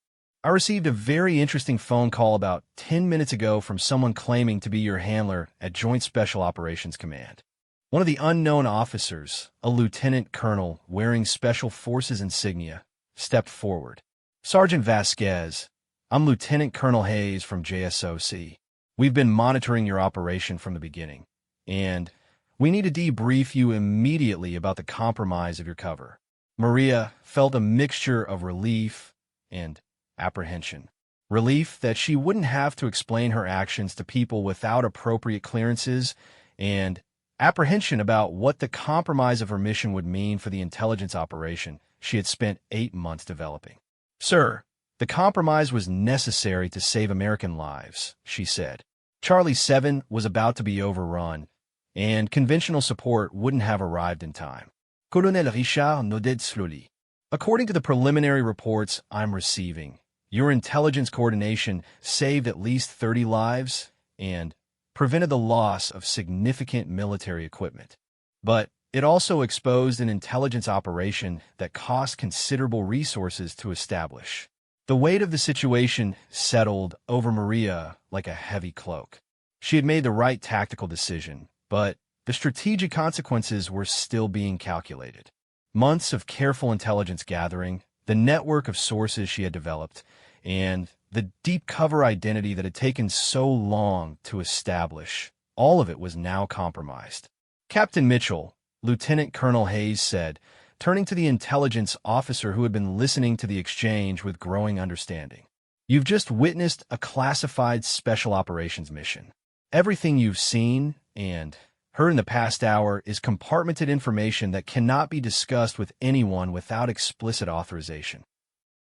I received a very interesting phone call about 10 minutes ago from someone claiming to be your handler at Joint Special Operations Command. One of the unknown officers, a lieutenant colonel wearing Special Forces insignia, stepped forward. Sergeant Vasquez, I'm Lieutenant Colonel Hayes from JSOC. We've been monitoring your operation from the beginning, and we need to debrief you immediately about the compromise of your cover. Maria felt a mixture of relief and apprehension. Relief that she wouldn't have to explain her actions to people without appropriate clearances, and apprehension about what the compromise of her mission would mean for the intelligence operation she had spent 8 months developing. Sir, the compromise was necessary to save American lives, she said. Charlie 7 was about to be overrun, and conventional support wouldn't have arrived in time. Colonel Richard nodded slowly. According to the preliminary reports I'm receiving, your intelligence coordination saved at least 30 lives and prevented the loss of significant military equipment. But it also exposed an intelligence operation that cost considerable resources to establish. The weight of the situation settled over Maria like a heavy cloak. She had made the right tactical decision, but the strategic consequences were still being calculated. Months of careful intelligence gathering, the network of sources she had developed, and the deep cover identity that had taken so long to establish, all of it was now compromised. Captain Mitchell, Lieutenant Colonel Hayes said, turning to the intelligence officer who had been listening to the exchange with growing understanding. You've just witnessed a classified special operations mission. Everything you've seen and heard in the past hour is compartmented information that cannot be discussed with anyone without explicit authorization.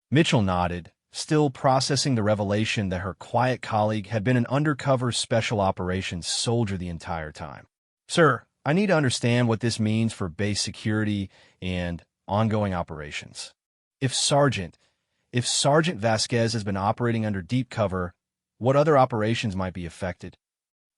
Mitchell nodded, still processing the revelation that her quiet colleague had been an undercover special operations soldier the entire time. Sir, I need to understand what this means for base security and ongoing operations. If Sergeant Vasquez has been operating under deep cover, what other operations might be affected?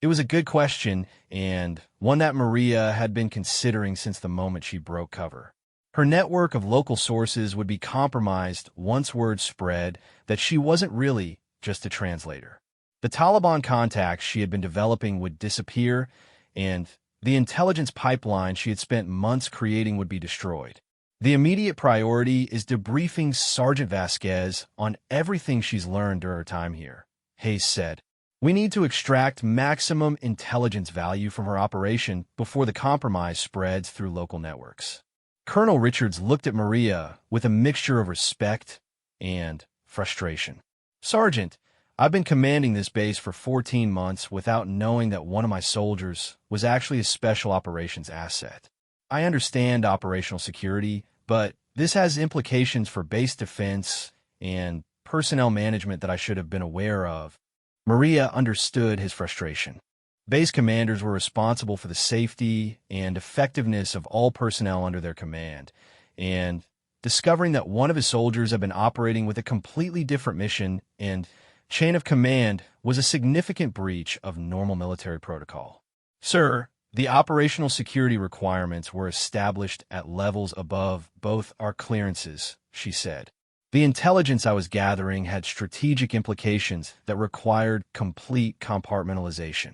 It was a good question, and one that Maria had been considering since the moment she broke cover. Her network of local sources would be compromised once word spread that she wasn't really just a translator. The Taliban contacts she had been developing would disappear, and the intelligence pipeline she had spent months creating would be destroyed. The immediate priority is debriefing Sergeant Vasquez on everything she's learned during her time here, Hayes said. We need to extract maximum intelligence value from her operation before the compromise spreads through local networks. Colonel Richards looked at Maria with a mixture of respect and frustration. Sergeant, I've been commanding this base for 14 months without knowing that one of my soldiers was actually a special operations asset. I understand operational security, but this has implications for base defense and personnel management that I should have been aware of. Maria understood his frustration. Base commanders were responsible for the safety and effectiveness of all personnel under their command, and discovering that one of his soldiers had been operating with a completely different mission and chain of command was a significant breach of normal military protocol. Sir, the operational security requirements were established at levels above both our clearances, she said. The intelligence I was gathering had strategic implications that required complete compartmentalization.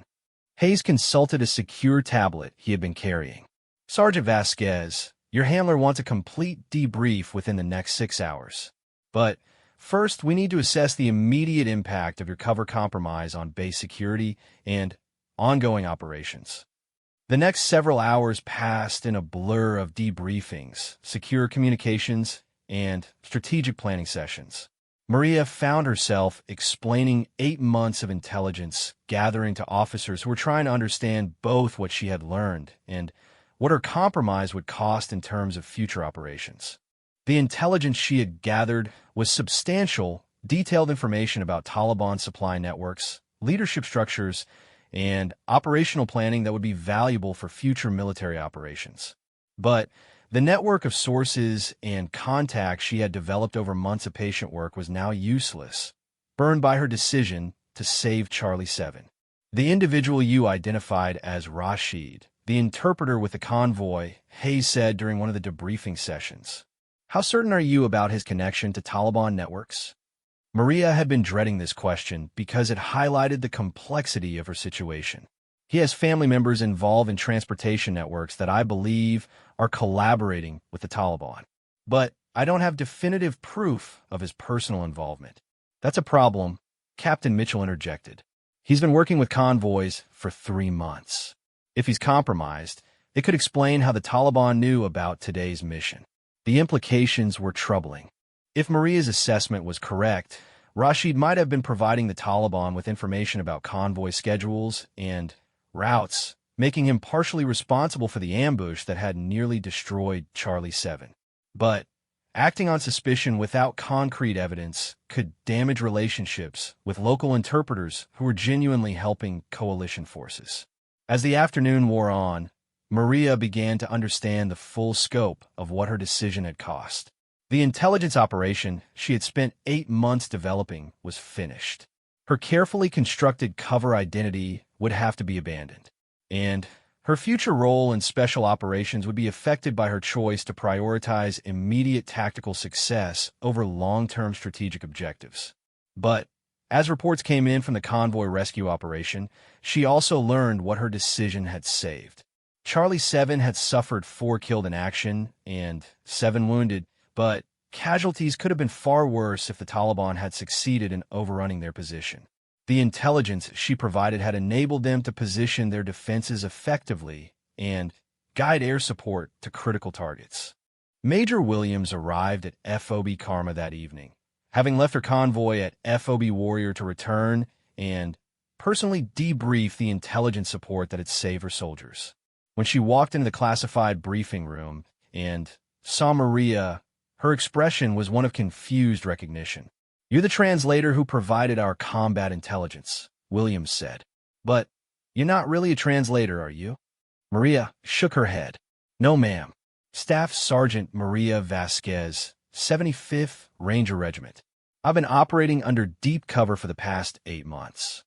Hayes consulted a secure tablet he had been carrying. Sergeant Vasquez, your handler wants a complete debrief within the next 6 hours. But first, we need to assess the immediate impact of your cover compromise on base security and ongoing operations. The next several hours passed in a blur of debriefings, secure communications, and strategic planning sessions. Maria found herself explaining 8 months of intelligence gathering to officers who were trying to understand both what she had learned and what her compromise would cost in terms of future operations. The intelligence she had gathered was substantial, detailed information about Taliban supply networks, leadership structures, and operational planning that would be valuable for future military operations. But the network of sources and contacts she had developed over months of patient work was now useless, burned by her decision to save Charlie 7. The individual you identified as Rashid, the interpreter with the convoy, Hayes said during one of the debriefing sessions. How certain are you about his connection to Taliban networks? Maria had been dreading this question because it highlighted the complexity of her situation. He has family members involved in transportation networks that I believe are collaborating with the Taliban. But I don't have definitive proof of his personal involvement. That's a problem, Captain Mitchell interjected. He's been working with convoys for 3 months. If he's compromised, it could explain how the Taliban knew about today's mission. The implications were troubling. If Maria's assessment was correct, Rashid might have been providing the Taliban with information about convoy schedules and routes, making him partially responsible for the ambush that had nearly destroyed Charlie 7. But acting on suspicion without concrete evidence could damage relationships with local interpreters who were genuinely helping coalition forces. As the afternoon wore on, Maria began to understand the full scope of what her decision had cost. The intelligence operation she had spent 8 months developing was finished. Her carefully constructed cover identity would have to be abandoned, and her future role in special operations would be affected by her choice to prioritize immediate tactical success over long-term strategic objectives. But as reports came in from the Convoy rescue operation, she also learned what her decision had saved. Charlie 7 had suffered 4 killed in action and 7 wounded, but casualties could have been far worse if the Taliban had succeeded in overrunning their position. The intelligence she provided had enabled them to position their defenses effectively and guide air support to critical targets. Major Williams arrived at FOB Karma that evening, having left her convoy at FOB Warrior to return and personally debrief the intelligence support that had saved her soldiers. When she walked into the classified briefing room and saw Maria, her expression was one of confused recognition. "You're the translator who provided our combat intelligence," Williams said. "But you're not really a translator, are you?" Maria shook her head. "No, ma'am. Staff Sergeant Maria Vasquez, 75th Ranger Regiment. I've been operating under deep cover for the past 8 months."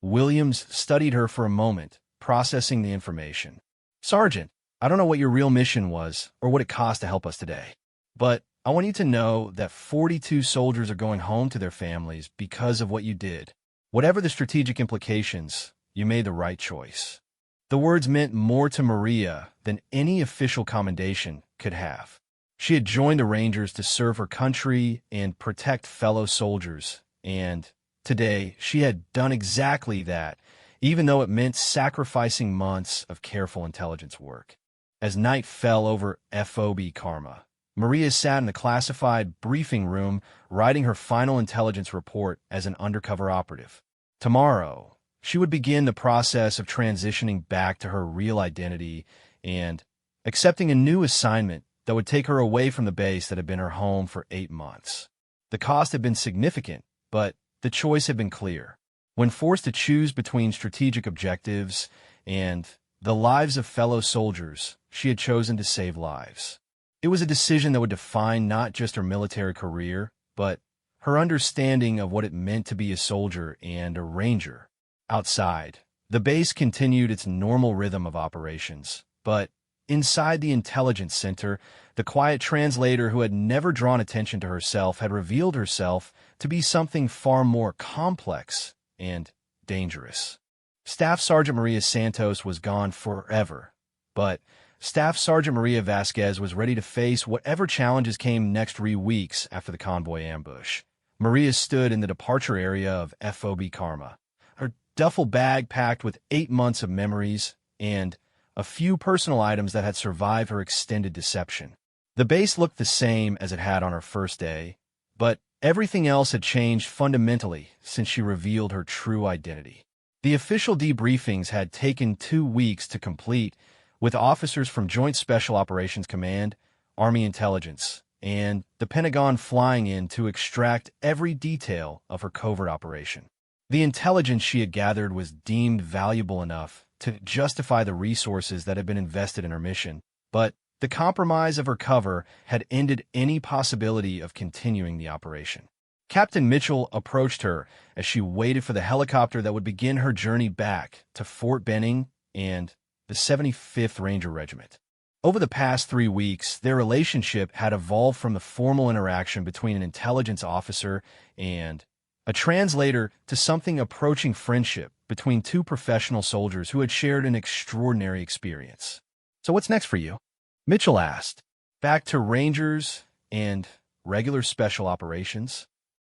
Williams studied her for a moment, processing the information. "Sergeant, I don't know what your real mission was or what it cost to help us today, but I want you to know that 42 soldiers are going home to their families because of what you did. Whatever the strategic implications, you made the right choice." The words meant more to Maria than any official commendation could have. She had joined the Rangers to serve her country and protect fellow soldiers, and today she had done exactly that, even though it meant sacrificing months of careful intelligence work. As night fell over FOB Karma, Maria sat in the classified briefing room writing her final intelligence report as an undercover operative. Tomorrow, she would begin the process of transitioning back to her real identity and accepting a new assignment that would take her away from the base that had been her home for 8 months. The cost had been significant, but the choice had been clear. When forced to choose between strategic objectives and the lives of fellow soldiers, she had chosen to save lives. It was a decision that would define not just her military career, but her understanding of what it meant to be a soldier and a ranger. Outside, the base continued its normal rhythm of operations, but inside the intelligence center, the quiet translator who had never drawn attention to herself had revealed herself to be something far more complex and dangerous. Staff Sergeant Maria Santos was gone forever, but Staff Sergeant Maria Vasquez was ready to face whatever challenges came next 3 weeks after the convoy ambush. Maria stood in the departure area of FOB Karma, her duffel bag packed with 8 months of memories and a few personal items that had survived her extended deception. The base looked the same as it had on her first day, but everything else had changed fundamentally since she revealed her true identity. The official debriefings had taken 2 weeks to complete, with officers from Joint Special Operations Command, Army Intelligence, and the Pentagon flying in to extract every detail of her covert operation. The intelligence she had gathered was deemed valuable enough to justify the resources that had been invested in her mission, but the compromise of her cover had ended any possibility of continuing the operation. Captain Mitchell approached her as she waited for the helicopter that would begin her journey back to Fort Benning and the 75th Ranger Regiment. Over the past 3 weeks, their relationship had evolved from the formal interaction between an intelligence officer and a translator to something approaching friendship between 2 professional soldiers who had shared an extraordinary experience. "So what's next for you?" Mitchell asked. "Back to Rangers and regular special operations?"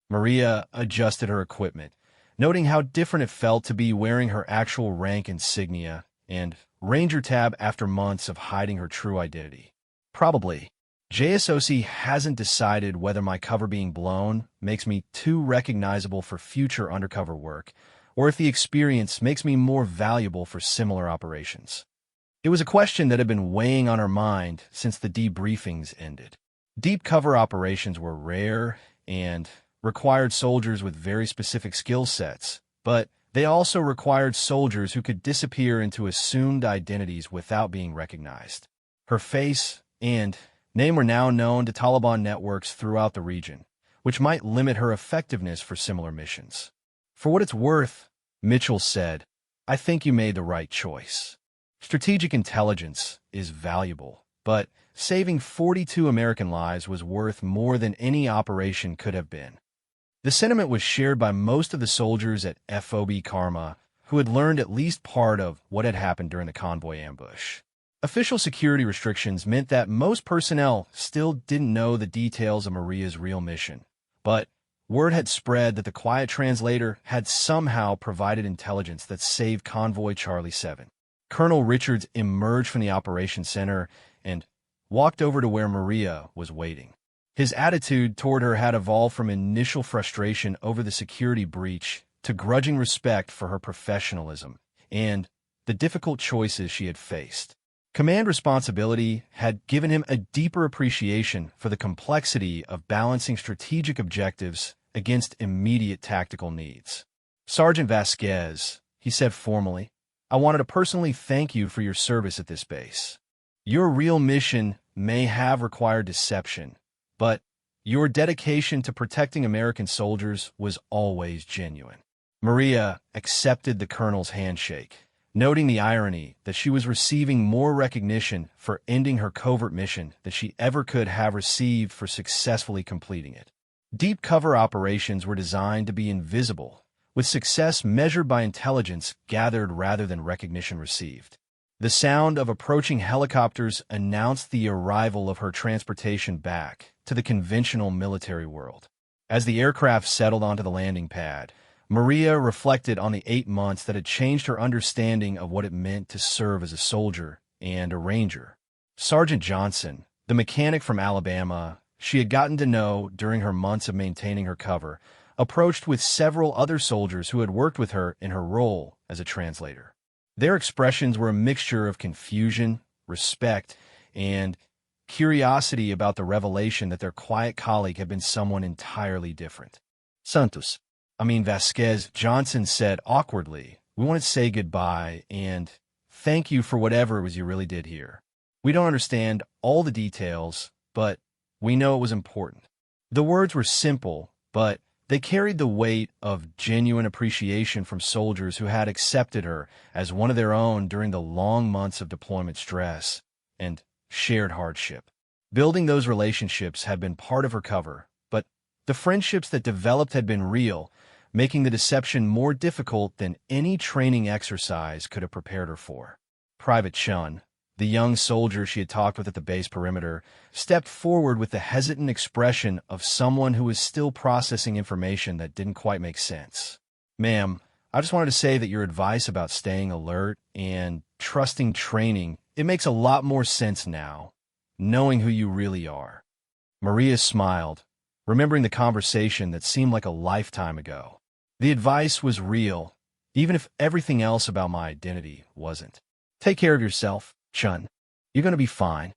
Maria adjusted her equipment, noting how different it felt to be wearing her actual rank insignia and Ranger tab after months of hiding her true identity. "Probably. JSOC hasn't decided whether my cover being blown makes me too recognizable for future undercover work, or if the experience makes me more valuable for similar operations." It was a question that had been weighing on her mind since the debriefings ended. Deep cover operations were rare and required soldiers with very specific skill sets, but They also required soldiers who could disappear into assumed identities without being recognized. Her face and name were now known to Taliban networks throughout the region, which might limit her effectiveness for similar missions. For what it's worth, Mitchell said, I think you made the right choice. Strategic intelligence is valuable, but saving 42 American lives was worth more than any operation could have been. The sentiment was shared by most of the soldiers at FOB Karma, who had learned at least part of what had happened during the convoy ambush. Official security restrictions meant that most personnel still didn't know the details of Maria's real mission, but word had spread that the quiet translator had somehow provided intelligence that saved Convoy Charlie 7. Colonel Richards emerged from the operations center and walked over to where Maria was waiting. His attitude toward her had evolved from initial frustration over the security breach to grudging respect for her professionalism and the difficult choices she had faced. Command responsibility had given him a deeper appreciation for the complexity of balancing strategic objectives against immediate tactical needs. Sergeant Vasquez, he said formally, I wanted to personally thank you for your service at this base. Your real mission may have required deception, but your dedication to protecting American soldiers was always genuine. Maria accepted the colonel's handshake, noting the irony that she was receiving more recognition for ending her covert mission than she ever could have received for successfully completing it. Deep cover operations were designed to be invisible, with success measured by intelligence gathered rather than recognition received. The sound of approaching helicopters announced the arrival of her transportation back to the conventional military world. As the aircraft settled onto the landing pad, Maria reflected on the 8 months that had changed her understanding of what it meant to serve as a soldier and a ranger. Sergeant Johnson, the mechanic from Alabama she had gotten to know during her months of maintaining her cover, approached with several other soldiers who had worked with her in her role as a translator. Their expressions were a mixture of confusion, respect, and curiosity about the revelation that their quiet colleague had been someone entirely different. Vasquez, Johnson said awkwardly, we want to say goodbye and thank you for whatever it was you really did here. We don't understand all the details, but we know it was important. The words were simple, but they carried the weight of genuine appreciation from soldiers who had accepted her as one of their own during the long months of deployment stress and shared hardship. Building those relationships had been part of her cover, but the friendships that developed had been real, making the deception more difficult than any training exercise could have prepared her for. Private Chun, the young soldier she had talked with at the base perimeter, stepped forward with the hesitant expression of someone who was still processing information that didn't quite make sense. Ma'am, I just wanted to say that your advice about staying alert and trusting training, it makes a lot more sense now, knowing who you really are. Maria smiled, remembering the conversation that seemed like a lifetime ago. The advice was real, even if everything else about my identity wasn't. Take care of yourself, Chun. You're going to be fine.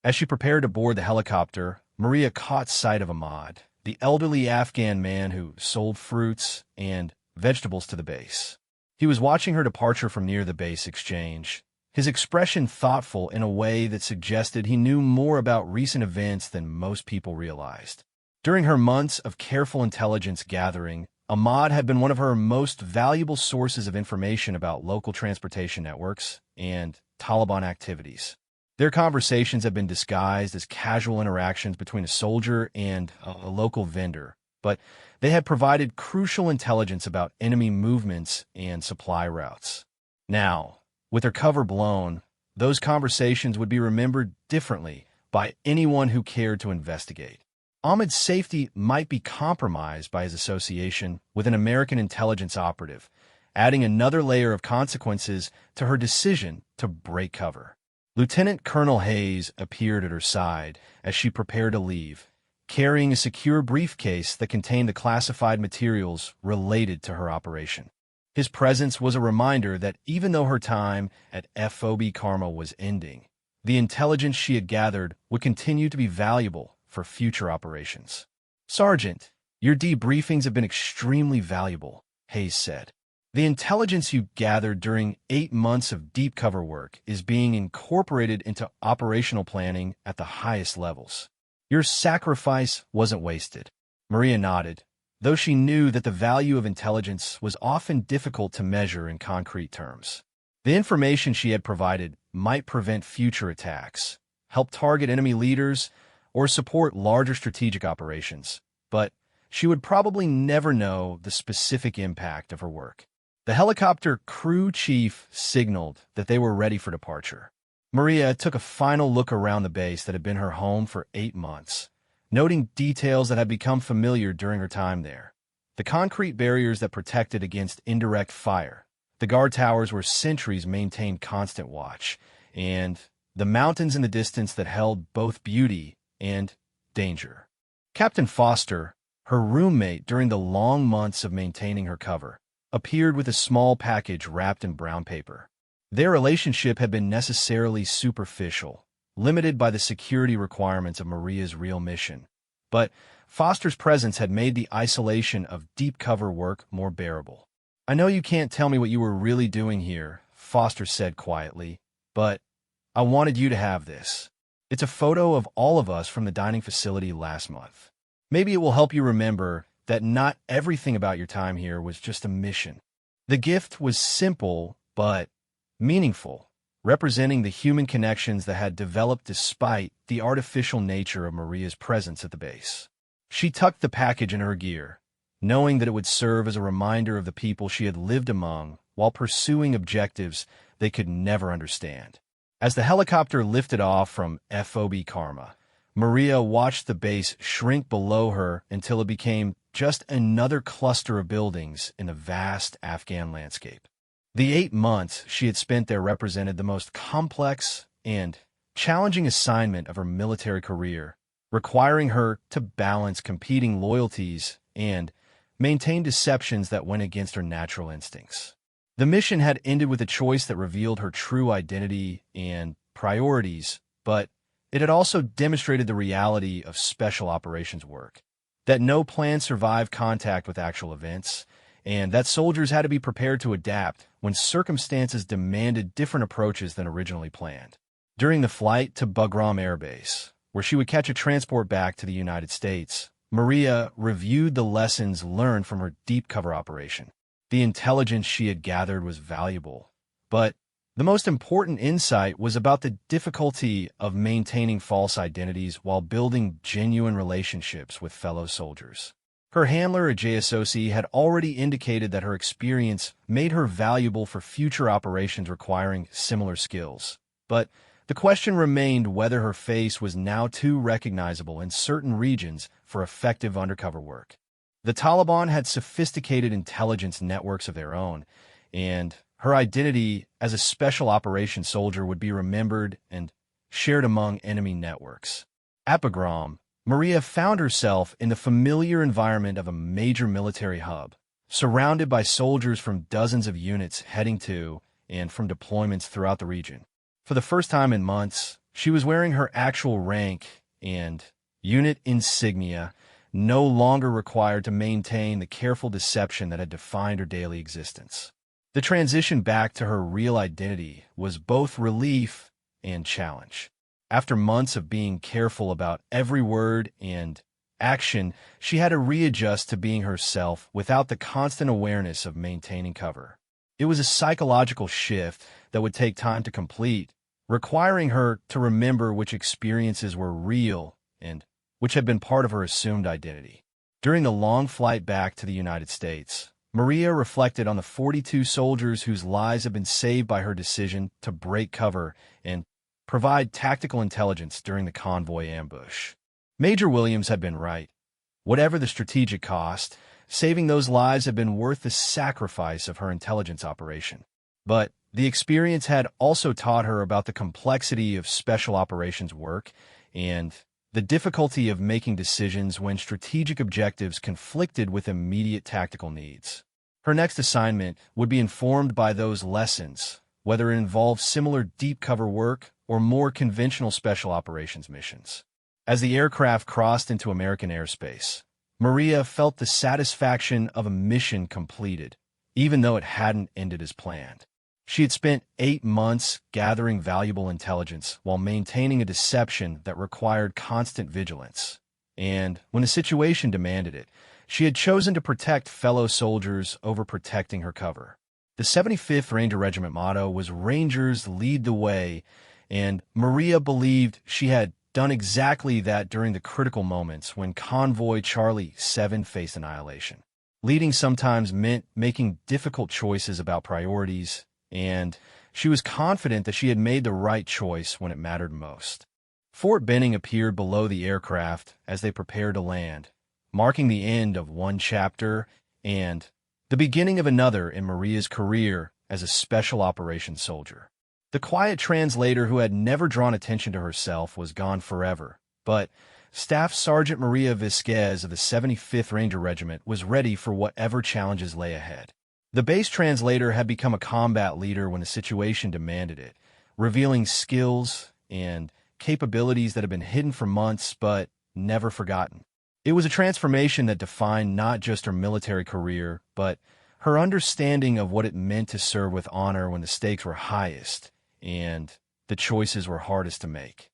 As she prepared to board the helicopter, Maria caught sight of Ahmad, the elderly Afghan man who sold fruits and vegetables to the base. He was watching her departure from near the base exchange, his expression thoughtful in a way that suggested he knew more about recent events than most people realized. During her months of careful intelligence gathering, Ahmad had been one of her most valuable sources of information about local transportation networks and Taliban activities. Their conversations had been disguised as casual interactions between a soldier and a local vendor, but they had provided crucial intelligence about enemy movements and supply routes. Now, with their cover blown, those conversations would be remembered differently by anyone who cared to investigate. Ahmed's safety might be compromised by his association with an American intelligence operative, adding another layer of consequences to her decision to break cover. Lieutenant Colonel Hayes appeared at her side as she prepared to leave, carrying a secure briefcase that contained the classified materials related to her operation. His presence was a reminder that even though her time at FOB Karma was ending, the intelligence she had gathered would continue to be valuable for future operations. Sergeant, your debriefings have been extremely valuable, Hayes said. The intelligence you gathered during 8 months of deep cover work is being incorporated into operational planning at the highest levels. Your sacrifice wasn't wasted. Maria nodded, though she knew that the value of intelligence was often difficult to measure in concrete terms. The information she had provided might prevent future attacks, help target enemy leaders, or support larger strategic operations, but she would probably never know the specific impact of her work. The helicopter crew chief signaled that they were ready for departure. Maria took a final look around the base that had been her home for 8 months, noting details that had become familiar during her time there. The concrete barriers that protected against indirect fire, the guard towers where sentries maintained constant watch, and the mountains in the distance that held both beauty and danger. Captain Foster, her roommate during the long months of maintaining her cover, appeared with a small package wrapped in brown paper. Their relationship had been necessarily superficial, limited by the security requirements of Maria's real mission. But Foster's presence had made the isolation of deep cover work more bearable. "I know you can't tell me what you were really doing here," Foster said quietly, "but I wanted you to have this. It's a photo of all of us from the dining facility last month. Maybe it will help you remember that not everything about your time here was just a mission." The gift was simple, but meaningful, representing the human connections that had developed despite the artificial nature of Maria's presence at the base. She tucked the package in her gear, knowing that it would serve as a reminder of the people she had lived among while pursuing objectives they could never understand. As the helicopter lifted off from FOB Karma, Maria watched the base shrink below her until it became just another cluster of buildings in the vast Afghan landscape. The 8 months she had spent there represented the most complex and challenging assignment of her military career, requiring her to balance competing loyalties and maintain deceptions that went against her natural instincts. The mission had ended with a choice that revealed her true identity and priorities, but it had also demonstrated the reality of special operations work, that no plan survived contact with actual events, and that soldiers had to be prepared to adapt when circumstances demanded different approaches than originally planned. During the flight to Bagram Air Base, where she would catch a transport back to the United States, Maria reviewed the lessons learned from her deep cover operation. The intelligence she had gathered was valuable, but the most important insight was about the difficulty of maintaining false identities while building genuine relationships with fellow soldiers. Her handler at JSOC had already indicated that her experience made her valuable for future operations requiring similar skills, but the question remained whether her face was now too recognizable in certain regions for effective undercover work. The Taliban had sophisticated intelligence networks of their own, and her identity as a special operations soldier would be remembered and shared among enemy networks. At Bagram, Maria found herself in the familiar environment of a major military hub, surrounded by soldiers from dozens of units heading to and from deployments throughout the region. For the first time in months, she was wearing her actual rank and unit insignia, no longer required to maintain the careful deception that had defined her daily existence. The transition back to her real identity was both relief and challenge. After months of being careful about every word and action, she had to readjust to being herself without the constant awareness of maintaining cover. It was a psychological shift that would take time to complete, requiring her to remember which experiences were real and which had been part of her assumed identity. During the long flight back to the United States, Maria reflected on the 42 soldiers whose lives had been saved by her decision to break cover and provide tactical intelligence during the convoy ambush. Major Williams had been right. Whatever the strategic cost, saving those lives had been worth the sacrifice of her intelligence operation. But the experience had also taught her about the complexity of special operations work and the difficulty of making decisions when strategic objectives conflicted with immediate tactical needs. Her next assignment would be informed by those lessons, whether it involved similar deep cover work or more conventional special operations missions. As the aircraft crossed into American airspace, Maria felt the satisfaction of a mission completed, even though it hadn't ended as planned. She had spent 8 months gathering valuable intelligence while maintaining a deception that required constant vigilance. And when the situation demanded it, she had chosen to protect fellow soldiers over protecting her cover. The 75th Ranger Regiment motto was "Rangers lead the way," and Maria believed she had done exactly that during the critical moments when Convoy Charlie 7 faced annihilation. Leading sometimes meant making difficult choices about priorities, and she was confident that she had made the right choice when it mattered most. Fort Benning appeared below the aircraft as they prepared to land, marking the end of one chapter and the beginning of another in Maria's career as a special operations soldier. The quiet translator who had never drawn attention to herself was gone forever, but Staff Sergeant Maria Vasquez of the 75th Ranger Regiment was ready for whatever challenges lay ahead. The base translator had become a combat leader when the situation demanded it, revealing skills and capabilities that had been hidden for months but never forgotten. It was a transformation that defined not just her military career, but her understanding of what it meant to serve with honor when the stakes were highest and the choices were hardest to make.